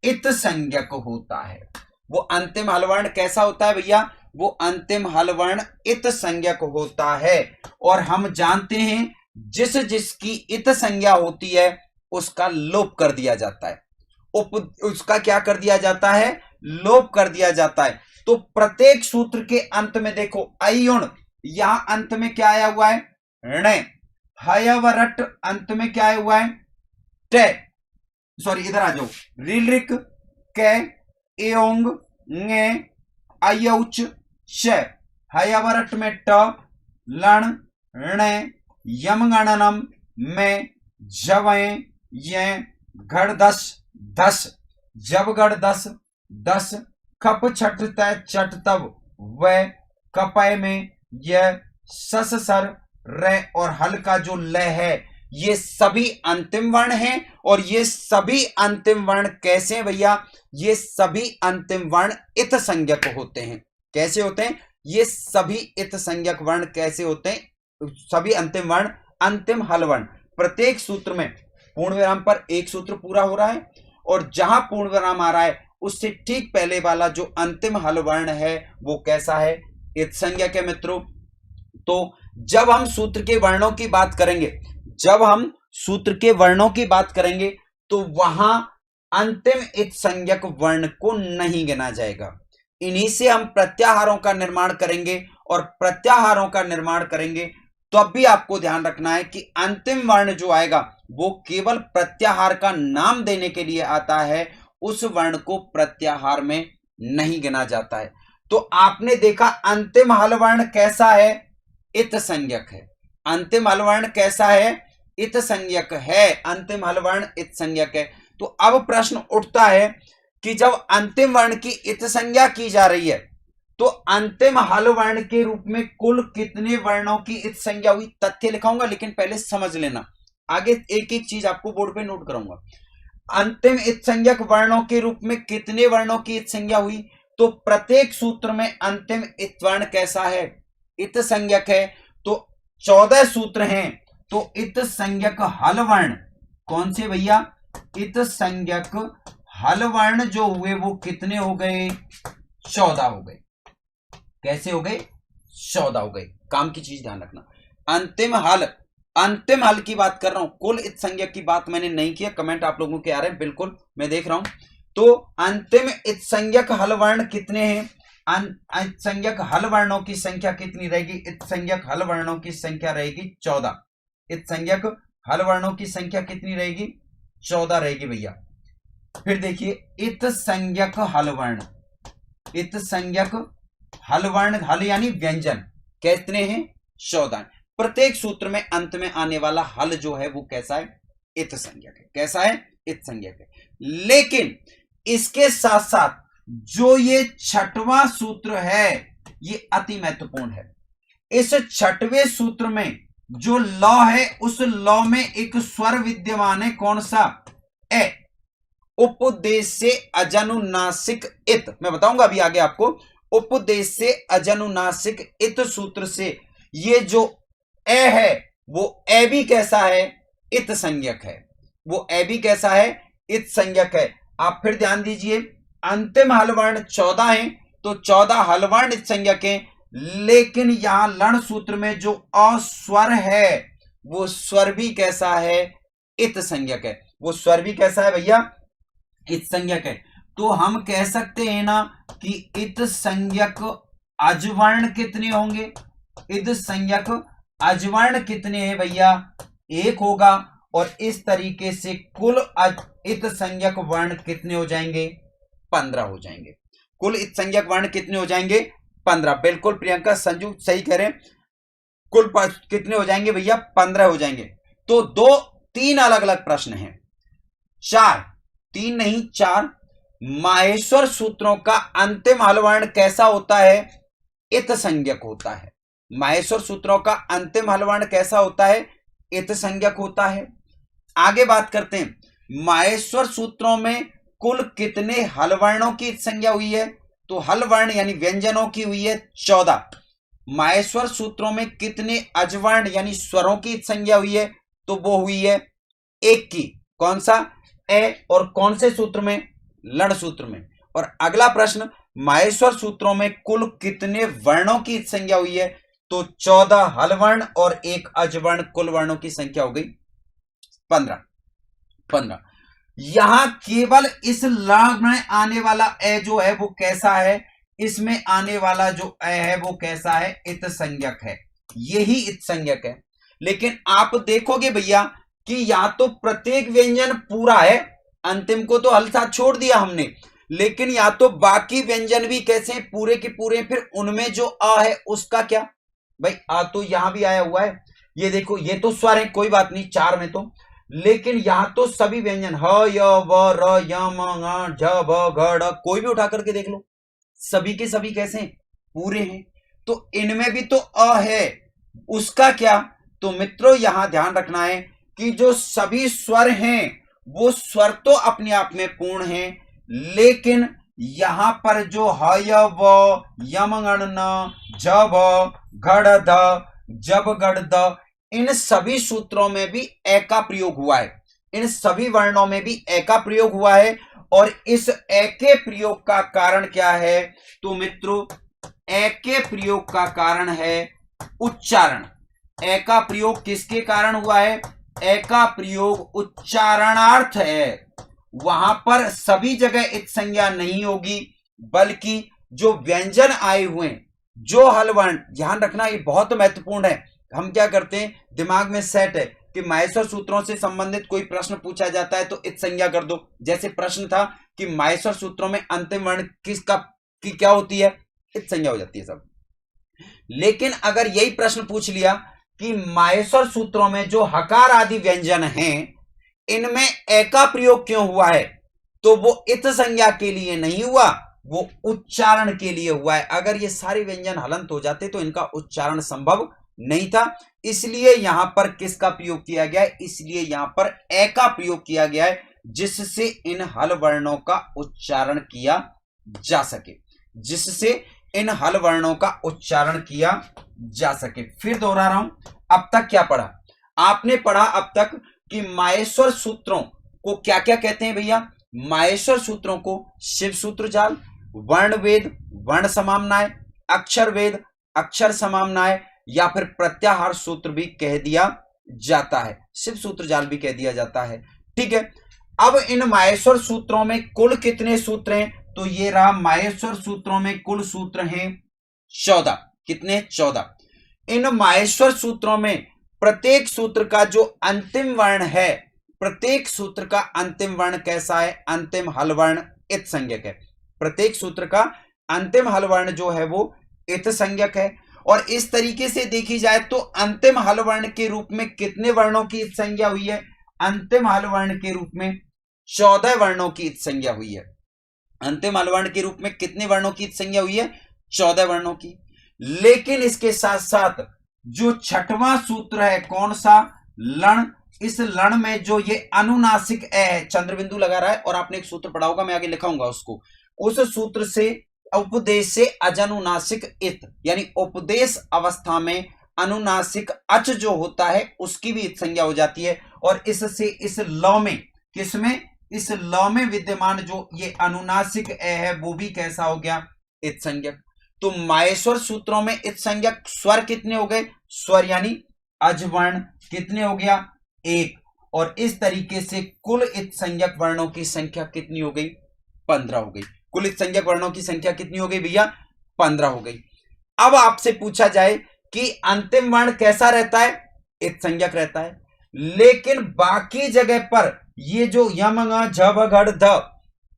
इत संज्ञक होता है। वो अंतिम हल वर्ण कैसा होता है भैया? वो अंतिम हल वर्ण इत संज्ञक होता है। और हम जानते हैं जिस जिसकी इत संज्ञा होती है उसका लोप कर दिया जाता है। उसका क्या कर दिया जाता है? लोप कर दिया जाता है। तो प्रत्येक सूत्र के अंत में देखो अयुण, यहां अंत में क्या आया हुआ है? ण। हयवरट अंत में क्या आया हुआ है? टे। सॉरी इधर आ जाओ। रिलृक, कै, एओंग, ङे, अयौच, श। हयवरट में ट, लण, ण, यमगणनम में, जवय, ये, घड़दस, दस, जबगढ़ दस, दस, खप छठ तय चट तब, वह, कपय में, यह, सस सर, रे और हल का जो ल है, ये सभी अंतिम वर्ण हैं। और ये सभी अंतिम वर्ण कैसे हैं भैया? ये सभी अंतिम वर्ण इत संज्ञक होते हैं। कैसे होते हैं? ये सभी इत संज्ञक वर्ण कैसे होते हैं? सभी अंतिम वर्ण अंतिम हल वर्ण। प्रत्येक सूत्र में पूर्ण विराम पर एक सूत्र पूरा हो रहा है और जहां पूर्ण विराम आ रहा है उससे ठीक पहले वाला जो अंतिम हल वर्ण है वो कैसा है? इत संज्ञक है मित्रों। तो जब हम सूत्र के वर्णों की बात करेंगे, जब हम सूत्र के वर्णों की बात करेंगे तो वहां अंतिम इत संज्ञक वर्ण को नहीं गिना जाएगा। इन्हीं से हम प्रत्याहारों का निर्माण करेंगे और प्रत्याहारों का निर्माण करेंगे तो अब भी आपको ध्यान रखना है कि अंतिम वर्ण जो आएगा वो केवल प्रत्याहार का नाम देने के लिए आता है, उस वर्ण को प्रत्याहार में नहीं गिना जाता है। तो आपने देखा अंतिम हल वर्ण कैसा है? इत संज्ञक है। अंतिम हल वर्ण कैसा है? इत संज्ञक है। अंतिम हल वर्ण इत संज्ञक है। तो अब प्रश्न उठता है कि जब अंतिम वर्ण की इत संज्ञा की जा रही है तो अंतिम हल वर्ण के रूप में कुल कितने वर्णों की इत संज्ञा हुई? तथ्य लिखाऊंगा लेकिन पहले समझ लेना, आगे एक एक चीज आपको बोर्ड पे नोट कराऊंगा। अंतिम इत संज्ञक वर्णों के रूप में कितने वर्णों की इत संज्ञा हुई? तो प्रत्येक सूत्र में अंतिम इत वर्ण कैसा है? इत संज्ञक है। तो 14 सूत्र हैं तो इत संज्ञक हल वर्ण कौन से भैया? इत संज्ञक हल वर्ण जो हुए वो कितने हो गए? 14 हो गए। कैसे हो गए? 14 हो गए। काम की चीज ध्यान रखना। अंतिम हल की बात कर रहा हूं, कुल इत संज्ञक की बात मैंने नहीं किया। कमेंट आप लोगों के आ रहे हैं, बिल्कुल मैं देख रहा हूं। तो अंतिम इत संज्ञक हल वर्ण कितने हैं? इत संज्ञक हल वर्णों की संख्या कितनी रहेगी? इत संज्ञक हल वर्णों की संख्या रहेगी 14। इत संज्ञक हल वर्णों की संख्या कितनी रहेगी? 14 रहेगी भैया। फिर देखिए इत संज्ञक हल वर्ण, इत संज्ञक हल वर्ण, हल यानी व्यंजन, कितने हैं? 14। प्रत्येक सूत्र में अंत में आने वाला हल जो है वो कैसा है? इत संज्ञक है। कैसा है? इत संज्ञक है। लेकिन इसके साथ साथ जो ये छठवां सूत्र है ये अति महत्वपूर्ण है। इस छठवें सूत्र में जो लौ है उस लौ में एक स्वर विद्यमान है। कौन सा? ए। उपदेश से अजनुनासिक इत, मैं बताऊंगा अभी आगे आपको। उपदेश से अजनुनासिक इत सूत्र से ये जो ए है वो ए भी कैसा है? इत संज्ञक है। वो ए भी कैसा है? इत संज्ञक है। आप फिर ध्यान दीजिए, अंतिम हल वर्ण 14 है तो 14 हल वर्ण इत संज्ञक है। लेकिन यहां लण सूत्र में जो अस्वर है वो स्वर भी कैसा है? इत संज्ञक है। वो स्वर भी कैसा है भैया? इत संज्ञक है। तो हम कह सकते हैं ना कि इत संज्ञक अजवर्ण कितने होंगे? इत संज्ञक अजवर्ण कितने हैं भैया? एक होगा। और इस तरीके से कुल इत संज्ञक वर्ण कितने हो जाएंगे? 15 हो जाएंगे। कुल इत संज्ञक वर्ण कितने हो जाएंगे? 15। बिल्कुल प्रियंका, संजू सही कह रहे हैं। कुल कितने हो जाएंगे भैया? 15 हो जाएंगे। तो तीन अलग अलग प्रश्न हैं। 3 नहीं 4 माहेश्वर सूत्रों का अंतिम हल वर्ण कैसा होता है? इत संज्ञक होता है। माहेश्वर सूत्रों का अंतिम हल वर्ण कैसा होता है? इत संज्ञक होता है। आगे बात करते हैं माहेश्वर सूत्रों में कुल कितने हल वर्णों की संज्ञा हुई है, तो हल वर्ण यानी व्यंजनों की हुई है 14। माहेश्वर सूत्रों में कितने अजवर्ण यानी स्वरों की संज्ञा हुई है, तो वो हुई है 1 की। कौन सा? ए। और कौन से सूत्र में? लण सूत्र में। और अगला प्रश्न, माहेश्वर सूत्रों में कुल कितने वर्णों की संज्ञा हुई है, तो 14 हल वर्ण और 1 अजवर्ण, कुल वर्णों की संख्या हो गई 15। यहां केवल इस लण में आने वाला ए जो है वो कैसा है, इसमें आने वाला जो ए है वो कैसा है, इत संज्ञक है, यही इत संज्ञक है। लेकिन आप देखोगे भैया कि यहां तो प्रत्येक व्यंजन पूरा है, अंतिम को तो हल साथ छोड़ दिया हमने, लेकिन या तो बाकी व्यंजन भी कैसे पूरे के पूरे, फिर उनमें जो आ है उसका क्या भाई, आ तो यहां भी आया हुआ है, ये देखो ये तो स्वर है, कोई बात नहीं 4 में तो, लेकिन यहां तो सभी व्यंजन ह य व र य म ङ झ भ घ ढ कोई भी उठा करके देख लो, सभी के सभी कैसे पूरे हैं। तो इनमें भी तो अ है, उसका क्या? तो मित्रों यहां ध्यान रखना है कि जो सभी स्वर हैं वो स्वर तो अपने आप में पूर्ण हैं, लेकिन यहां पर जो ह य व यम गण न झ भ घड़ ध जब गढ़ द, इन सभी सूत्रों में भी ए का प्रयोग हुआ है, इन सभी वर्णों में भी ए का प्रयोग हुआ है। और इस ए के प्रयोग का कारण क्या है, तो मित्रों ए के प्रयोग का कारण है उच्चारण। ए का प्रयोग किसके कारण हुआ है? ए का प्रयोग उच्चारणार्थ है, वहां पर सभी जगह इत संज्ञा नहीं होगी, बल्कि जो व्यंजन आए हुए जो हल वर्ण, ध्यान रखना ये बहुत महत्वपूर्ण है। हम क्या करते हैं, दिमाग में सेट है कि माहेश्वर सूत्रों से संबंधित कोई प्रश्न पूछा जाता है तो इत संज्ञा कर दो, जैसे प्रश्न था कि माहेश्वर सूत्रों में अंतिम वर्ण किसका की क्या होती है, इत संज्ञा हो जाती है सब। लेकिन अगर यही प्रश्न पूछ लिया कि माहेश्वर सूत्रों में जो हकार आदि व्यंजन हैं इनमें ए का प्रयोग क्यों हुआ है, तो वो इत संज्ञा के लिए नहीं हुआ, वो उच्चारण के लिए हुआ है। अगर ये सारे व्यंजन हलंत हो जाते तो इनका उच्चारण संभव नहीं था, इसलिए यहां पर किसका प्रयोग किया गया है, इसलिए यहां पर ए का प्रयोग किया गया है, जिससे इन हल वर्णों का उच्चारण किया जा सके, जिससे इन हल वर्णों का उच्चारण किया जा सके। फिर दोहरा रहा हूं, अब तक क्या पढ़ा आपने? पढ़ा अब तक कि माहेश्वर सूत्रों को क्या क्या कहते हैं भैया? माहेश्वर सूत्रों को शिव सूत्र जाल, वर्ण वेद, वर्ण समामनाएं, अक्षर वेद, अक्षर समामनाएं, या फिर प्रत्याहार सूत्र भी कह दिया जाता है, शिव सूत्र जाल भी कह दिया जाता है। ठीक है, अब इन माहेश्वर सूत्रों में कुल कितने सूत्र हैं, तो ये रहा माहेश्वर सूत्रों में कुल सूत्र हैं 14। कितने? 14। इन माहेश्वर सूत्रों में प्रत्येक सूत्र का जो अंतिम वर्ण है, प्रत्येक सूत्र का अंतिम वर्ण कैसा है? अंतिम हल वर्ण इत संज्ञक है। प्रत्येक सूत्र का अंतिम हल वर्ण जो है वो इत संज्ञक है। और इस तरीके से देखी जाए तो अंतिम हल वर्ण के रूप में कितने वर्णों की इत संज्ञा हुई है? अंतिम हल वर्ण के रूप में 14 वर्णों की इत संज्ञा हुई है। अंतिम हल वर्ण के रूप में कितने वर्णों की इत संज्ञा हुई है? 14 वर्णों की। लेकिन इसके साथ साथ जो छठवां सूत्र है, कौन सा? लण। इस लण में जो ये अनुनासिक ए है, चंद्रबिंदु लगा रहा है, और आपने एक सूत्र पढ़ा होगा, मैं आगे लिखाऊंगा उसको, उस सूत्र से उपदेश से अजनुनासिक इत, यानी उपदेश अवस्था में अनुनासिक अच जो होता है उसकी भी इत संज्ञा हो जाती है। और इससे इस लौ में, किसमें? इस लौ में विद्यमान जो ये अनुनासिक ए है वो भी कैसा हो गया? इत संज्ञक। तो माहेश्वर सूत्रों में इत संज्ञक स्वर कितने हो गए? स्वर यानी अजवर्ण कितने हो गया? 1। और इस तरीके से कुल इत संज्ञक वर्णों की संख्या कितनी हो गई? 15 हो गई। कुल इत संज्ञक वर्णों की संख्या कितनी हो गई भैया? 15 हो गई। अब आपसे पूछा जाए कि अंतिम वर्ण कैसा रहता है? इत संज्ञक रहता है, लेकिन बाकी जगह पर ये जो यम ङ झ भ घ ध,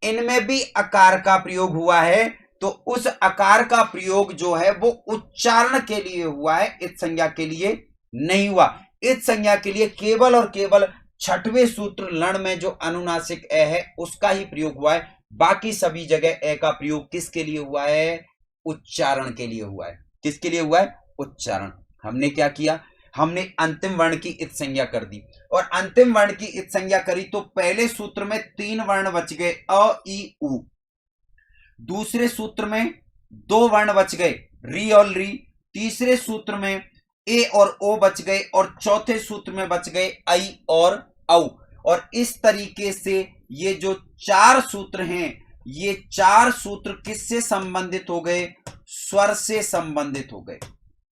इनमें भी अकार का प्रयोग हुआ है, तो उस अकार का प्रयोग जो है वो उच्चारण के लिए हुआ है, इत संज्ञा के लिए नहीं हुआ। इत संज्ञा के लिए केवल और केवल छठवें सूत्र लण में जो अनुनासिक ए है उसका ही प्रयोग हुआ है। बाकी सभी जगह ए का प्रयोग किसके लिए हुआ है? उच्चारण के लिए हुआ है। किसके लिए हुआ है? उच्चारण। हमने क्या किया? हमने अंतिम वर्ण की इत संज्ञा कर दी। और अंतिम वर्ण की इत संज्ञा करी तो पहले सूत्र में 3 वर्ण बच गए अ ई उ, दूसरे सूत्र में 2 वर्ण बच गए री और री, तीसरे सूत्र में ए और ओ बच गए और चौथे सूत्र में बच गए आई और औ। और इस तरीके से ये जो 4 सूत्र हैं, ये 4 सूत्र किससे संबंधित हो गए? स्वर से संबंधित हो गए।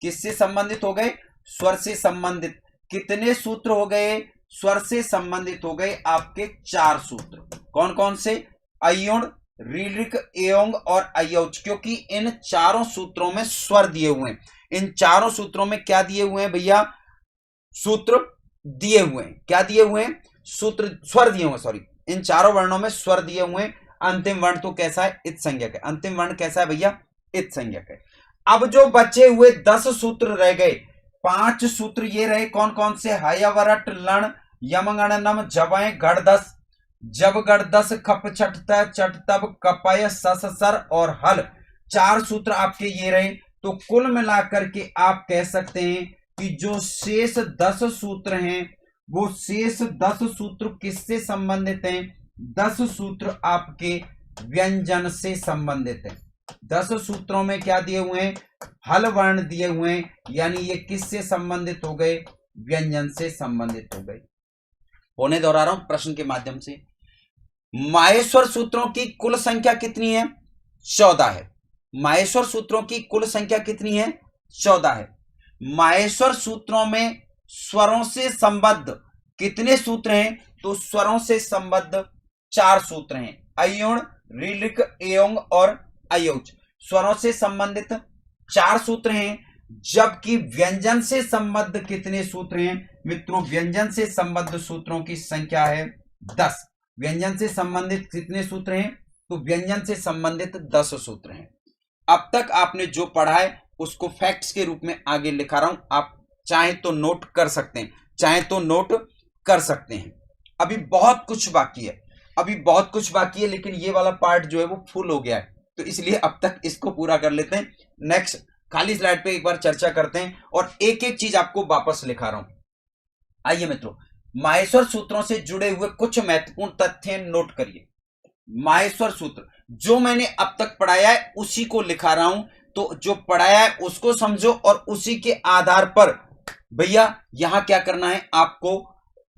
किससे संबंधित हो गए? स्वर से संबंधित। कितने सूत्र हो गए? स्वर से संबंधित हो गए आपके 4 सूत्र। कौन कौन से? अयुण, रीलिक, एयोंग और अयौच, क्योंकि इन चारों सूत्रों में स्वर दिए हुए हैं। इन चारों सूत्रों में क्या दिए हुए हैं भैया? सूत्र दिए हुए हैं। क्या दिए हुए हैं? सूत्र, स्वर दिए हुए, सॉरी, इन चारों वर्णों में स्वर दिए हुए हैं। अंतिम वर्ण तो कैसा है? इत संज्ञक है। अंतिम वर्ण कैसा है भैया? इत संज्ञक है। अब जो बचे हुए 10 सूत्र रह गए, 5 सूत्र ये रहे, कौन कौन से? हयवरट, लण, यमगण, नम, जबय, गढ़दस, जब गढ़दस, खप, छठता, चटतब, कपय, सस, सर और हल। 4 सूत्र आपके ये रहे। तो कुल मिलाकर के आप कह सकते हैं कि जो शेष 10 सूत्र हैं, वो शेष 10 सूत्र किससे संबंधित हैं? 10 सूत्र आपके व्यंजन से संबंधित हैं। 10 सूत्रों में क्या दिए हुए हैं? हल वर्ण दिए हुए हैं, यानी ये किससे संबंधित हो गए? व्यंजन से संबंधित हो गए। होने दोहरा रहा हूं प्रश्न के माध्यम से। माहेश्वर सूत्रों की कुल संख्या कितनी है? 14 है। माहेश्वर सूत्रों की कुल संख्या कितनी है? 14 है। माहेश्वर सूत्रों में स्वरों से संबद्ध कितने सूत्र हैं? तो स्वरों से संबद्ध 4 सूत्र हैं, अयुण, रीलिक, एयोंग और अयौच। स्वरों से संबंधित 4 सूत्र हैं। जबकि व्यंजन से संबद्ध कितने सूत्र हैं मित्रों? व्यंजन से संबद्ध सूत्रों की संख्या है 10। व्यंजन से संबंधित कितने सूत्र हैं? तो व्यंजन से संबंधित 10 सूत्र हैं। अब तक आपने जो पढ़ा है उसको फैक्ट्स के रूप में आगे लिखा रहा हूं, आप चाहे तो नोट कर सकते हैं, चाहे तो नोट कर सकते हैं। अभी बहुत कुछ बाकी है, अभी बहुत कुछ बाकी है, लेकिन ये वाला पार्ट जो है वो फुल हो गया है, तो इसलिए अब तक इसको पूरा कर लेते हैं। नेक्स्ट खाली स्लाइड पे एक बार चर्चा करते हैं और एक एक चीज आपको वापस लिखा रहा हूं। आइए मित्रों, माहेश्वर सूत्रों से जुड़े हुए कुछ महत्वपूर्ण तथ्य नोट करिए। माहेश्वर सूत्र जो मैंने अब तक पढ़ाया है उसी को लिखा रहा हूं, तो जो पढ़ाया है उसको समझो और उसी के आधार पर भैया यहां क्या करना है? आपको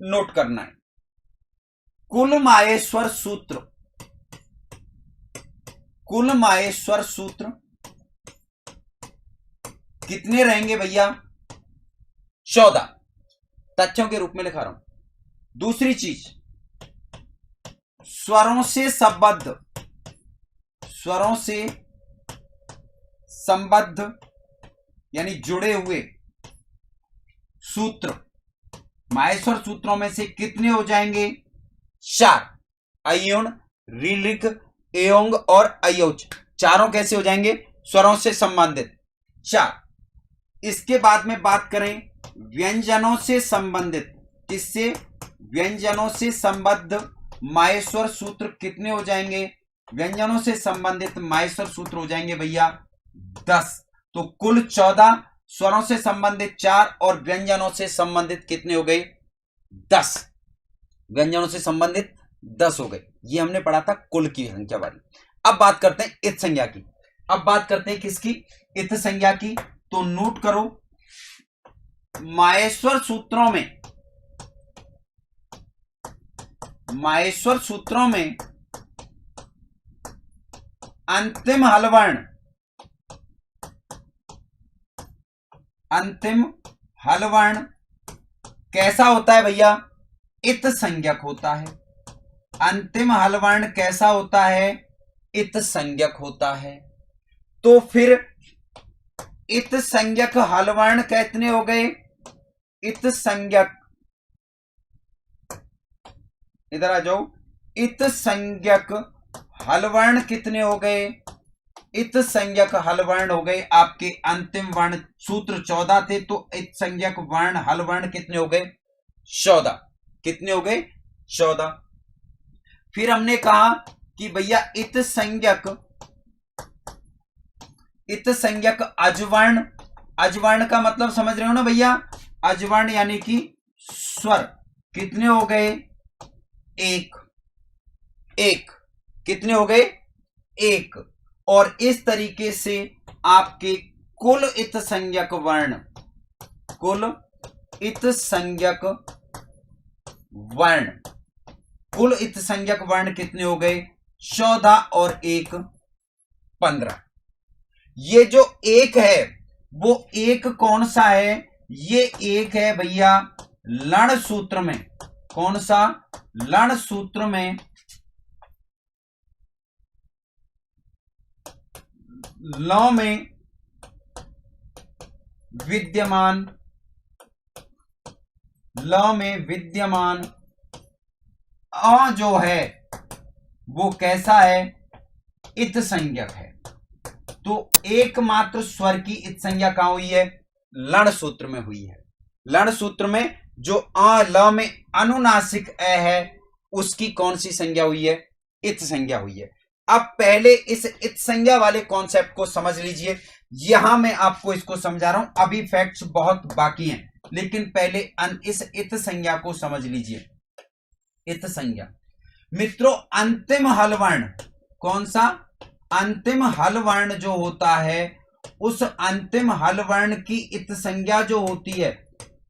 नोट करना है। कुल माहेश्वर सूत्र, कुल माहेश्वर सूत्र कितने रहेंगे भैया? 14 तथ्यों के रूप में लिखा रहा हूं। दूसरी चीज, स्वरों से संबद्ध, स्वरों से संबद्ध यानी जुड़े हुए सूत्र माहेश्वर सूत्रों में से कितने हो जाएंगे? 4, अयुण, रीलिक, एयोंग और अयौच। चारों कैसे हो जाएंगे? स्वरों से संबंधित 4। इसके बाद में बात करें व्यंजनों से संबंधित, किससे? व्यंजनों से संबद्ध माहेश्वर सूत्र कितने हो जाएंगे? व्यंजनों से संबंधित माहेश्वर सूत्र हो जाएंगे भैया 10। तो कुल 14, स्वरों से संबंधित 4 और व्यंजनों से संबंधित कितने हो गए? 10। व्यंजनों से संबंधित 10 हो गए। ये हमने पढ़ा था कुल की संख्या वाली। अब बात करते हैं इत संज्ञा की। अब बात करते हैं किसकी? इत संज्ञा की। तो नोट करो, माहेश्वर सूत्रों में, माहेश्वर सूत्रों में अंतिम हलवर्ण, अंतिम हलवर्ण कैसा होता है भैया? इत संज्ञक होता है। अंतिम हलवर्ण कैसा होता है? इत संज्ञक होता है। तो फिर इत संज्ञक हलवर्ण कितने हो गए? इत संज्ञक, इधर आ जाओ, इत संज्ञक हलवर्ण कितने हो गए? इत संज्ञक हलवर्ण हो गए आपके अंतिम वर्ण। सूत्र 14 थे, तो इत संज्ञक वर्ण हलवर्ण कितने हो गए? 14। कितने हो गए? 14। फिर हमने कहा कि भैया इत संज्ञक, इत संज्ञक अजवर्ण, अजवर्ण का मतलब समझ रहे हो ना भैया? अजवर्ण यानी कि स्वर कितने हो गए? एक। एक कितने हो गए? एक। और इस तरीके से आपके कुल इत संज्ञक वर्ण, कुल इत संज्ञक वर्ण, कुल इत संज्ञक वर्ण कितने हो गए? 14 और 1 15। ये जो एक है वो एक कौन सा है? ये एक है भैया लण सूत्र में। कौन सा? लण सूत्र में लौ में विद्यमान, लौ में विद्यमान अ जो है वो कैसा है? इत संज्ञक है। तो एकमात्र स्वर की इत संज्ञा कहां हुई है? लण सूत्र में हुई है। लण सूत्र में जो अ ल में अनुनासिक अ है उसकी कौन सी संज्ञा हुई है? इत संज्ञा हुई है। अब पहले इस इत संज्ञा वाले कॉन्सेप्ट को समझ लीजिए। यहां मैं आपको इसको समझा रहा हूं, अभी फैक्ट्स बहुत बाकी हैं, लेकिन पहले इस इत संज्ञा को समझ लीजिए। इत संज्ञा मित्रों, अंतिम हल वर्ण कौन सा? अंतिम हल वर्ण जो होता है उस अंतिम हल वर्ण की इत संज्ञा जो होती है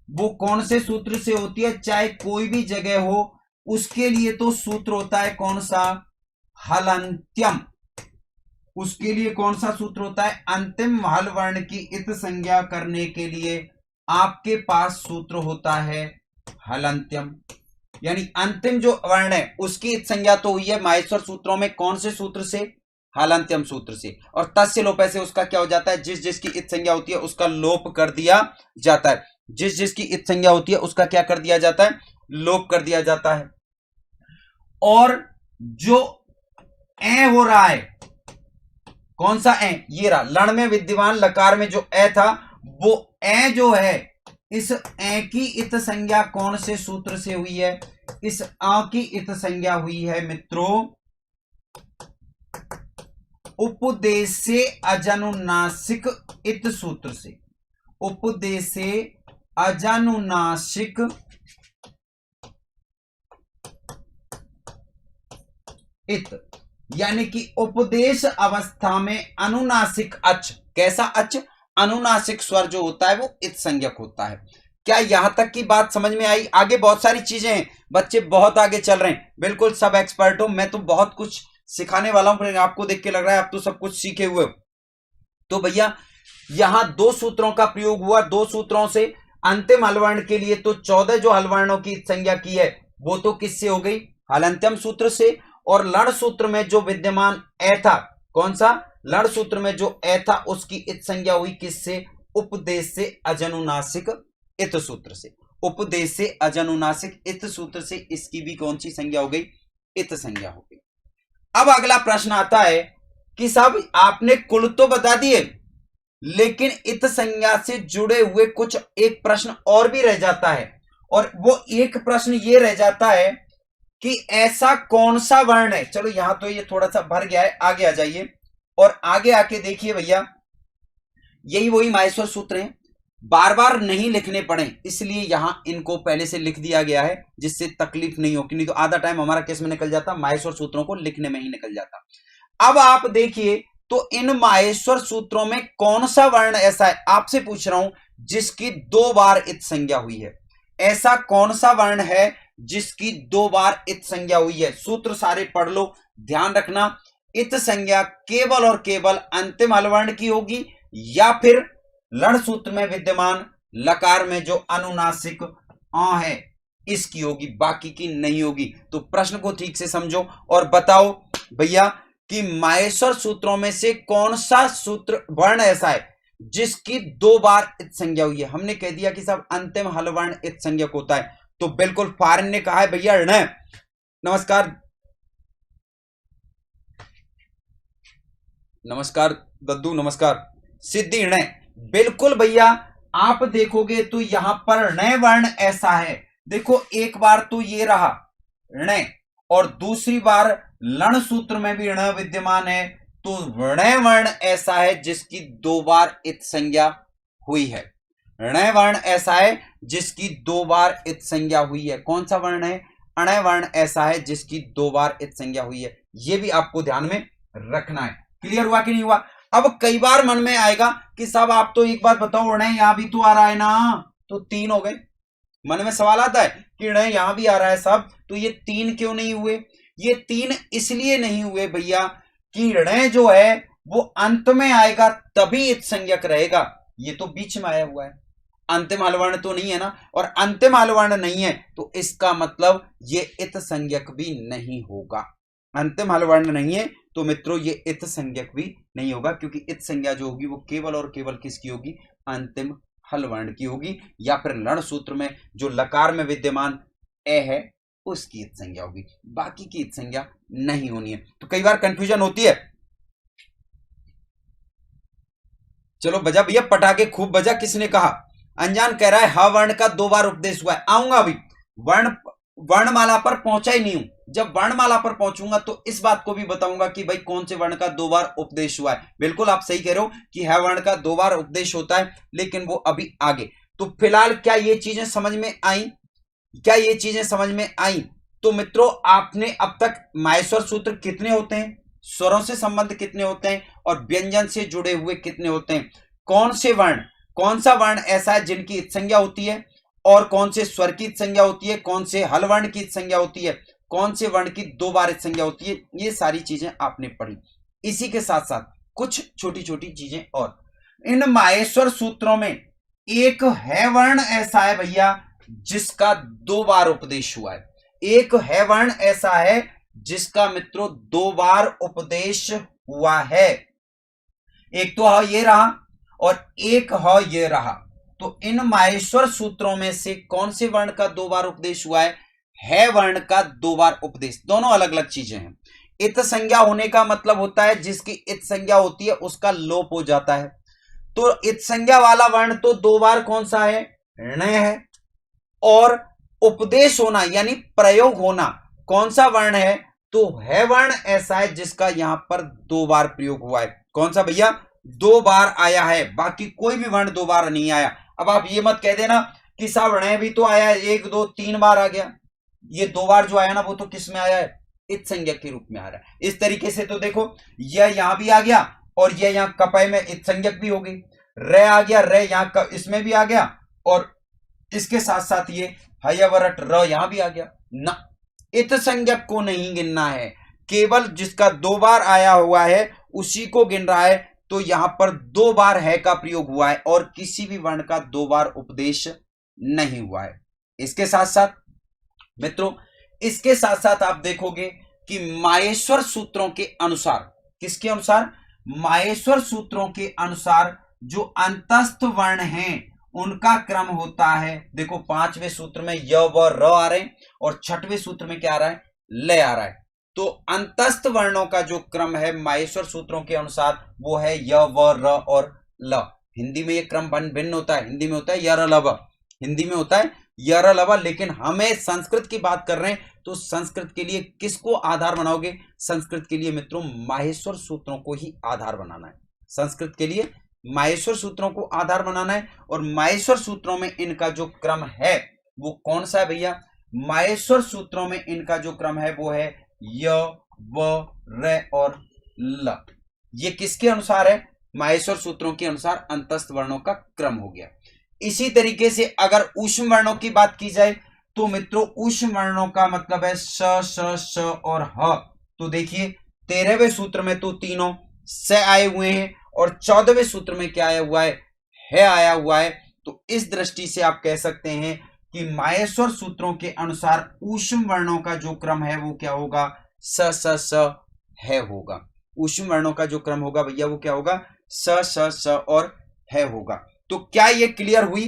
वो कौन से सूत्र से होती है? चाहे कोई भी जगह हो उसके लिए तो सूत्र होता है कौन सा? हलंत्यम। उसके लिए कौन सा सूत्र होता है? अंतिम हल वर्ण की इत संज्ञा करने के लिए आपके पास सूत्र होता है हलंत्यम। यानी अंतिम जो वर्ण है उसकी इत संज्ञा तो हुई है माहेश्वर सूत्रों में कौन से सूत्र से? हलंत्यम सूत्र से। और तस्य लोप से उसका क्या हो जाता है? जिस जिसकी इत संज्ञा होती है उसका लोप कर दिया जाता है। जिस जिसकी इत संज्ञा होती है उसका क्या कर दिया जाता है? लोप कर दिया जाता है। और जो ए हो रहा है कौन सा ए? ये रहा लण में विद्यमान लकार में जो ए था वो ए जो है इस ए की इत संज्ञा कौन से सूत्र से हुई है? इस अ की इत संज्ञा हुई है मित्रों उपदेशे अजनुनासिक इत सूत्र से। उपदेशे अजनुनासिक इत यानी कि उपदेश अवस्था में अनुनासिक अच। कैसा अच? अनुनासिक स्वर जो होता है वो इत संज्ञक होता है। क्या यहां तक की बात समझ में आई? आगे बहुत सारी चीजें हैं, बच्चे बहुत आगे चल रहे हैं, बिल्कुल सब एक्सपर्ट हो। मैं तो बहुत कुछ सिखाने वाला हूं, आपको देख के लग रहा है आप तो सब कुछ सीखे हुए हो। तो भैया यहां दो सूत्रों का प्रयोग हुआ, दो सूत्रों से अंतिम हलवर्ण के लिए तो 14 जो हलवर्णों की संज्ञा की है वो तो किससे हो गई? हलंत्यम सूत्र से। और लण सूत्र में जो विद्यमान ए था कौन सा? लण सूत्र में जो ए था उसकी इत संज्ञा हुई किससे? उपदेश से अजनुनासिक इत सूत्र से। उपदेश से अजनुनासिक इत सूत्र से इसकी भी कौन सी संज्ञा हो गई? इत संज्ञा हो गई। अब अगला प्रश्न आता है कि साहब आपने कुल तो बता दिए लेकिन इत संज्ञा से जुड़े हुए कुछ एक प्रश्न और भी रह जाता है। और वो एक प्रश्न ये रह जाता है कि ऐसा कौन सा वर्ण है? चलो यहां तो ये थोड़ा सा भर गया है, आगे आ जाइए और आगे आके देखिए भैया यही वही माहेश्वर सूत्र हैं, बार बार नहीं लिखने पड़े इसलिए यहां इनको पहले से लिख दिया गया है जिससे तकलीफ नहीं हो, नहीं तो आधा टाइम हमारा केस में निकल जाता, माहेश्वर सूत्रों को लिखने में ही निकल जाता। अब आप देखिए तो इन माहेश्वर सूत्रों में कौन सा वर्ण ऐसा है, आपसे पूछ रहा हूं, जिसकी 2 बार इत संज्ञा हुई है? ऐसा कौन सा वर्ण है जिसकी 2 बार इत संज्ञा हुई है? सूत्र सारे पढ़ लो, ध्यान रखना इत संज्ञा केवल और केवल अंतिम हलवर्ण की होगी या फिर लण सूत्र में विद्यमान लकार में जो अनुनासिक अ है इसकी होगी, बाकी की नहीं होगी। तो प्रश्न को ठीक से समझो और बताओ भैया कि माहेश्वर सूत्रों में से कौन सा सूत्र वर्ण ऐसा है जिसकी 2 बार इत संज्ञा हुई है? हमने कह दिया कि सब अंतिम हलवर्ण इत संज्ञक होता है, तो बिल्कुल फारिन ने कहा है भैया ऋण। नमस्कार नमस्कार दद्दू, नमस्कार सिद्धि ऋण। बिल्कुल भैया आप देखोगे तो यहां पर ऋण वर्ण ऐसा है, देखो एक बार तो ये रहा ऋण और दूसरी बार लण सूत्र में भी ऋण विद्यमान है, तो ऋण वर्ण ऐसा है जिसकी 2 बार इत संज्ञा हुई है। ण वर्ण ऐसा है जिसकी 2 बार इत संज्ञा हुई है। कौन सा वर्ण है? अण वर्ण ऐसा है जिसकी 2 बार इत संज्ञा हुई है। ये भी आपको ध्यान में रखना है। क्लियर हुआ कि नहीं हुआ? अब कई बार मन में आएगा कि साहब आप तो एक बात बताओ, ण यहां भी तो आ रहा है ना, तो 3 हो गए। मन में सवाल आता है कि ण यहां भी आ रहा है साहब, तो ये 3 क्यों नहीं हुए? ये 3 इसलिए नहीं हुए भैया कि ण जो है वो अंत में आएगा तभी इत संज्ञक रहेगा। ये तो बीच में आया हुआ है, अंतिम हलवर्ण तो नहीं है ना, और अंतिम हलवर्ण नहीं है तो इसका मतलब ये इत संज्ञक भी नहीं होगा। अंतिम हलवर्ण नहीं है तो मित्रों ये इत संज्ञक भी नहीं होगा, क्योंकि इत संज्ञा जो होगी वो केवल और केवल किसकी होगी? अंतिम हलवर्ण की होगी, या फिर लण सूत्र में जो लकार में विद्यमान ए है उसकी इत संज्ञा होगी, बाकी की इत संज्ञा नहीं होनी है। तो कई बार कंफ्यूजन होती है। चलो बजा भैया, पटाखे खूब बजा। किसने कहा? अनजान कह रहा है ह वर्ण का 2 बार उपदेश हुआ है। आऊंगा अभी, वर्णमाला पर पहुंचा ही नहीं हूं। जब वर्णमाला पर पहुंचूंगा तो इस बात को भी बताऊंगा कि भाई कौन से वर्ण का 2 बार उपदेश हुआ है। बिल्कुल आप सही कह रहे हो कि ह वर्ण का 2 बार उपदेश होता है, लेकिन वो अभी आगे। तो फिलहाल क्या ये चीजें समझ में आई? क्या ये चीजें समझ में आई? तो मित्रों आपने अब तक माहेश्वर सूत्र कितने होते हैं, स्वरों से संबंध कितने होते हैं, और व्यंजन से जुड़े हुए कितने होते हैं, कौन से वर्ण, कौन सा वर्ण ऐसा है जिनकी इत संज्ञा होती है, और कौन से स्वर की इत संज्ञा होती है, कौन से हल वर्ण की इत संज्ञा होती है, कौन से वर्ण की 2 बार इत संज्ञा होती है, ये सारी चीजें आपने पढ़ी। इसी के साथ साथ कुछ छोटी छोटी चीजें और। इन माहेश्वर सूत्रों में एक है वर्ण ऐसा है भैया जिसका 2 बार उपदेश हुआ है। एक है वर्ण ऐसा है जिसका मित्रों 2 बार उपदेश हुआ है। एक तो ह ये रहा और एक ह ये रहा। तो इन माहेश्वर सूत्रों में से कौन से वर्ण का 2 बार उपदेश हुआ है वर्ण का 2 बार उपदेश। दोनों अलग अलग चीजें हैं। इत संज्ञा होने का मतलब होता है जिसकी इत संज्ञा होती है उसका लोप हो जाता है। तो इत संज्ञा वाला वर्ण तो 2 बार कौन सा है? ण है। और उपदेश होना यानी प्रयोग होना कौन सा वर्ण है? तो है वर्ण ऐसा है जिसका यहां पर 2 बार प्रयोग हुआ है। कौन सा भैया? 2 बार आया है, बाकी कोई भी वर्ण 2 बार नहीं आया। अब आप ये मत कह देना कि साहब ण भी तो आया है, 1 2 3 बार आ गया। ये 2 बार जो आया ना वो तो किस में आया है? इत संज्ञक के रूप में आ रहा है। इस तरीके से तो देखो यह यहां भी आ गया और यह यहां कपय में इत संज्ञक भी हो गई। रे आ गया, रे यहां इसमें भी आ गया, और इसके साथ साथ ये हयवरट र यहां भी आ गया ना। इत संज्ञक को नहीं गिनना है, केवल जिसका 2 बार आया हुआ है उसी को गिन रहा है। तो यहां पर 2 बार है का प्रयोग हुआ है और किसी भी वर्ण का 2 बार उपदेश नहीं हुआ है। इसके साथ साथ मित्रों, इसके साथ साथ आप देखोगे कि माहेश्वर सूत्रों के अनुसार, किसके अनुसार? माहेश्वर सूत्रों के अनुसार जो अंतस्थ वर्ण हैं उनका क्रम होता है। देखो 5वें सूत्र में य व र आ रहे हैं और 6वें सूत्र में क्या आ रहा है? ल आ रहा है। तो अंतस्थ वर्णों का जो क्रम है माहेश्वर सूत्रों के अनुसार वो है य व र और ल। हिंदी में ये क्रम भिन्न होता है। हिंदी में होता है यर लव, हिंदी में होता है यर लव, लेकिन हमें संस्कृत की बात कर रहे हैं तो संस्कृत के लिए किसको आधार बनाओगे? संस्कृत के लिए मित्रों माहेश्वर सूत्रों को ही आधार बनाना है। संस्कृत के लिए माहेश्वर सूत्रों को आधार बनाना है। और माहेश्वर सूत्रों में इनका जो क्रम है वो कौन सा है भैया? माहेश्वर सूत्रों में इनका जो क्रम है वो है य व र और ल। ये किसके अनुसार है? माहेश्वर सूत्रों के अनुसार अंतस्थ वर्णों का क्रम हो गया। इसी तरीके से अगर ऊष्म वर्णों की बात की जाए तो मित्रों ऊष्म वर्णों का मतलब है श श श और ह। तो देखिए 13वें सूत्र में तो तीनों स आए हुए हैं और 14वें सूत्र में क्या आया हुआ है आया हुआ है। तो इस दृष्टि से आप कह सकते हैं कि माहेश्वर सूत्रों के अनुसार ऊष्म वर्णों का जो क्रम है वो क्या होगा? स स स है होगा। ऊष्म वर्णों का जो क्रम होगा भैया वो क्या होगा? स स स और है होगा। तो क्या ये क्लियर हुई?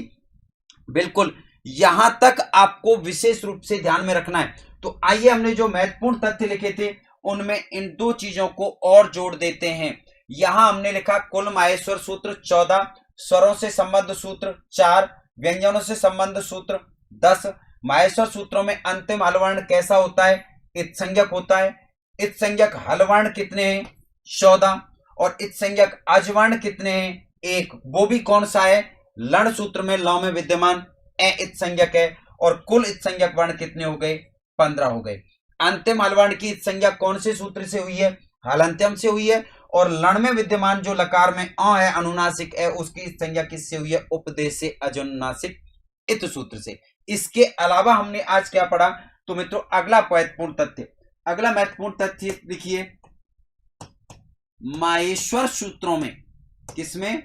बिल्कुल, यहां तक आपको विशेष रूप से ध्यान में रखना है। तो आइए हमने जो महत्वपूर्ण तथ्य लिखे थे उनमें इन 2 चीजों को और जोड़ देते हैं। यहां हमने लिखा कुल माहेश्वर सूत्र 14, स्वरों से संबंध सूत्र 4, व्यंजनों से संबंध सूत्र 10। माहेश्वर सूत्रों में अंतिम हलवर्ण कैसा होता है? इत संज्ञक होता है। इत संज्ञक हलवर्ण कितने हैं? 14। और इत संज्ञक अजवर्ण कितने हैं? 1। वो भी कौन सा है? लण सूत्र में लौ में विद्यमान ए इत संज्ञक है और कुल इत संज्ञक वर्ण कितने हो गए? 15 हो गए। अंतिम हलवर्ण की इत संज्ञा कौन से सूत्र से हुई है? हलंत्यम से हुई है। और लण में विद्यमान जो लकार में अ है अनुनासिक है, उसकी इत संज्ञा किससे हुई है? उपदेश से अजनुनासिक इत सूत्र से। इसके अलावा हमने आज क्या पढ़ा? तो मित्रों अगला महत्वपूर्ण तथ्य, अगला महत्वपूर्ण तथ्य लिखिए, माहेश्वर सूत्रों में, किसमें?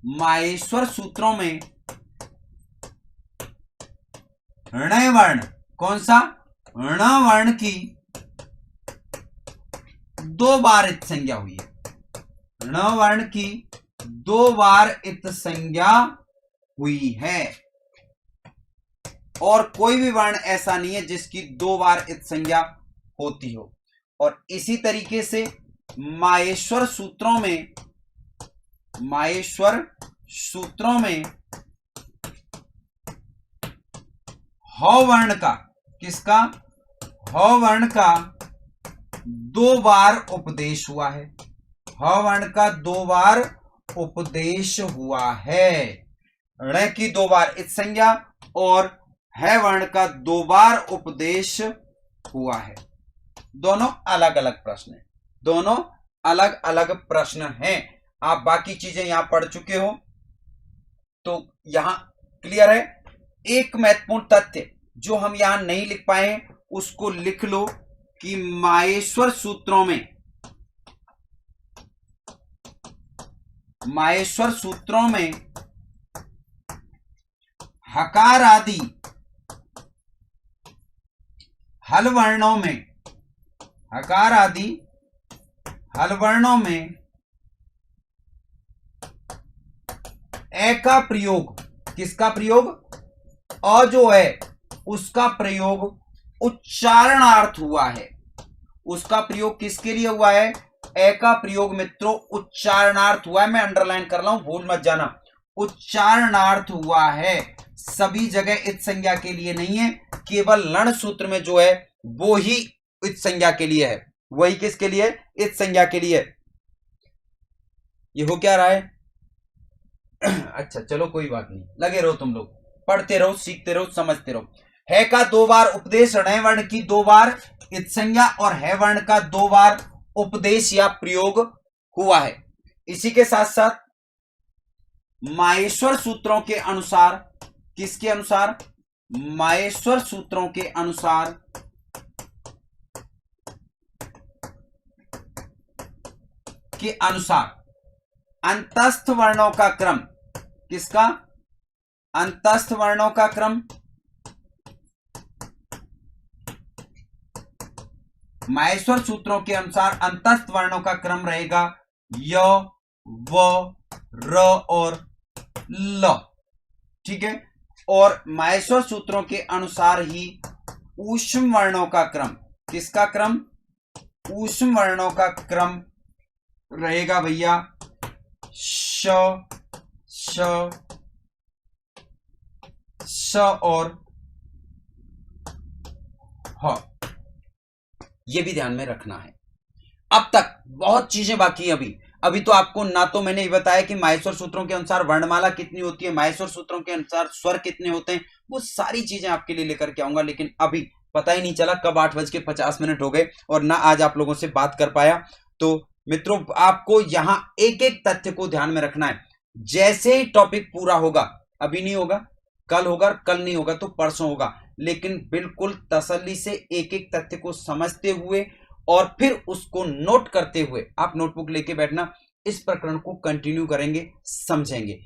माहेश्वर सूत्रों में ण वर्ण, कौन सा? ण वर्ण की 2 बार इत संज्ञा हुई है। ण वर्ण की 2 बार इत संज्ञा हुई है और कोई भी वर्ण ऐसा नहीं है जिसकी 2 बार इत संज्ञा होती हो। और इसी तरीके से माहेश्वर सूत्रों में, माहेश्वर सूत्रों में ह वर्ण का, किसका? ह वर्ण का 2 बार उपदेश हुआ है। ह वर्ण का 2 बार उपदेश हुआ है। ण की 2 बार इत संज्ञा और है वर्ण का 2 बार उपदेश हुआ है। दोनों अलग अलग प्रश्न हैं, दोनों अलग अलग प्रश्न हैं। आप बाकी चीजें यहां पढ़ चुके हो तो यहां क्लियर है। एक महत्वपूर्ण तथ्य जो हम यहां नहीं लिख पाए उसको लिख लो कि माहेश्वर सूत्रों में, माहेश्वर सूत्रों में हकार आदि हल वर्णों में, हकार आदि हल वर्णों में ए का प्रयोग, किसका प्रयोग? अ जो है उसका प्रयोग उच्चारणार्थ हुआ है। उसका प्रयोग किसके लिए हुआ है? ए का प्रयोग मित्रों उच्चारणार्थ हुआ है। मैं अंडरलाइन कर रहा हूं, भूल मत जाना, उच्चारणार्थ हुआ है। सभी जगह इत संज्ञा के लिए नहीं है, केवल लण सूत्र में जो है वो ही इत संज्ञा के लिए है। वही किसके लिए? इत संज्ञा के लिए। ये हो क्या रहा है? अच्छा चलो कोई बात नहीं, लगे रहो तुम लोग, पढ़ते रहो, सीखते रहो, समझते रहो। है का 2 बार उपदेश, ण वर्ण की 2 बार इत संज्ञा और है वर्ण का 2 बार उपदेश या प्रयोग हुआ है। इसी के साथ साथ माहेश्वर सूत्रों के अनुसार, किसके अनुसार? माहेश्वर सूत्रों के अनुसार अंतस्थ वर्णों का क्रम, किसका? अंतस्थ वर्णों का क्रम माहेश्वर सूत्रों के अनुसार अंतस्थ वर्णों का क्रम रहेगा य, व, र और ल। ठीक है। और माहेश्वर सूत्रों के अनुसार ही ऊष्म वर्णों का क्रम, किसका क्रम? ऊष्म वर्णों का क्रम रहेगा भैया श, श, स और ह। ये भी ध्यान में रखना है। अब तक बहुत चीजें बाकी हैं। अभी तो आपको ना तो मैंने ये बताया कि माहेश्वर सूत्रों के अनुसार वर्णमाला कितनी होती है, माहेश्वर सूत्रों के अनुसार स्वर कितने होते हैं, वो सारी चीजें आपके लिए लेकर के आऊंगा। लेकिन अभी पता ही नहीं चला कब 8:50 हो गए और ना आज आप लोगों से बात कर पाया। तो मित्रों आपको यहां एक एक तथ्य को ध्यान में रखना है। जैसे ही टॉपिक पूरा होगा, अभी नहीं होगा, कल होगा, कल नहीं होगा तो परसों होगा, लेकिन बिल्कुल तसल्ली से एक एक तथ्य को समझते हुए और फिर उसको नोट करते हुए आप नोटबुक लेके बैठना। इस प्रकरण को कंटिन्यू करेंगे, समझेंगे।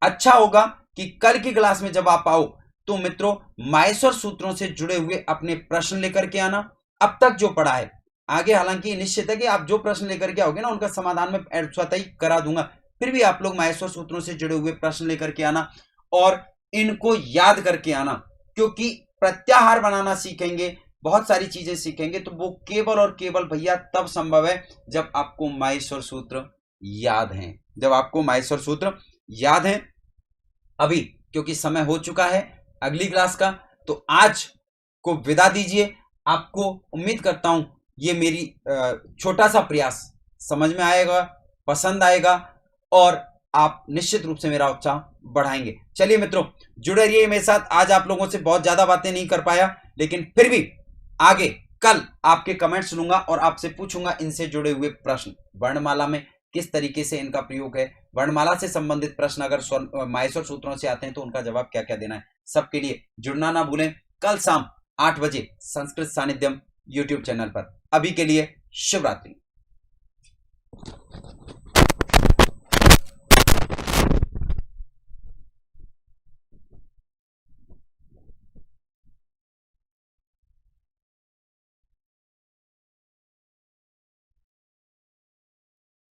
अच्छा होगा कि कल की क्लास में जब आप आओ तो मित्रों माहेश्वर सूत्रों से जुड़े हुए अपने प्रश्न लेकर के आना। अब तक जो पढ़ा है, आगे हालांकि निश्चित है कि आप जो प्रश्न लेकर के आओगे ना उनका समाधान मैं स्वतः ही करा दूंगा, फिर भी आप लोग माहेश्वर सूत्रों से जुड़े हुए प्रश्न लेकर के आना और इनको याद करके आना, क्योंकि प्रत्याहार बनाना सीखेंगे, बहुत सारी चीजें सीखेंगे, तो वो केवल और केवल भैया तब संभव है जब आपको माहेश्वर सूत्र याद हैं, जब आपको माहेश्वर सूत्र याद हैं। अभी क्योंकि समय हो चुका है अगली क्लास का, तो आज को विदा दीजिए। आपको उम्मीद करता हूं ये मेरी छोटा सा प्रयास समझ में आएगा, पसंद आएगा और आप निश्चित रूप से मेरा उत्साह बढ़ाएंगे। चलिए मित्रों, जुड़े रहिए मेरे साथ। आज आप लोगों से बहुत ज्यादा बातें नहीं कर पाया, लेकिन फिर भी आगे कल आपके कमेंट्स लूंगा और आपसे पूछूंगा इनसे जुड़े हुए प्रश्न। वर्णमाला में किस तरीके से इनका प्रयोग है, वर्णमाला से संबंधित प्रश्न अगर माहेश्वर सूत्रों से आते हैं तो उनका जवाब क्या क्या देना है। सबके लिए जुड़ना ना भूलें, कल शाम 8 बजे संस्कृत सानिध्यम यूट्यूब चैनल पर। अभी के लिए शुभ रात्रि।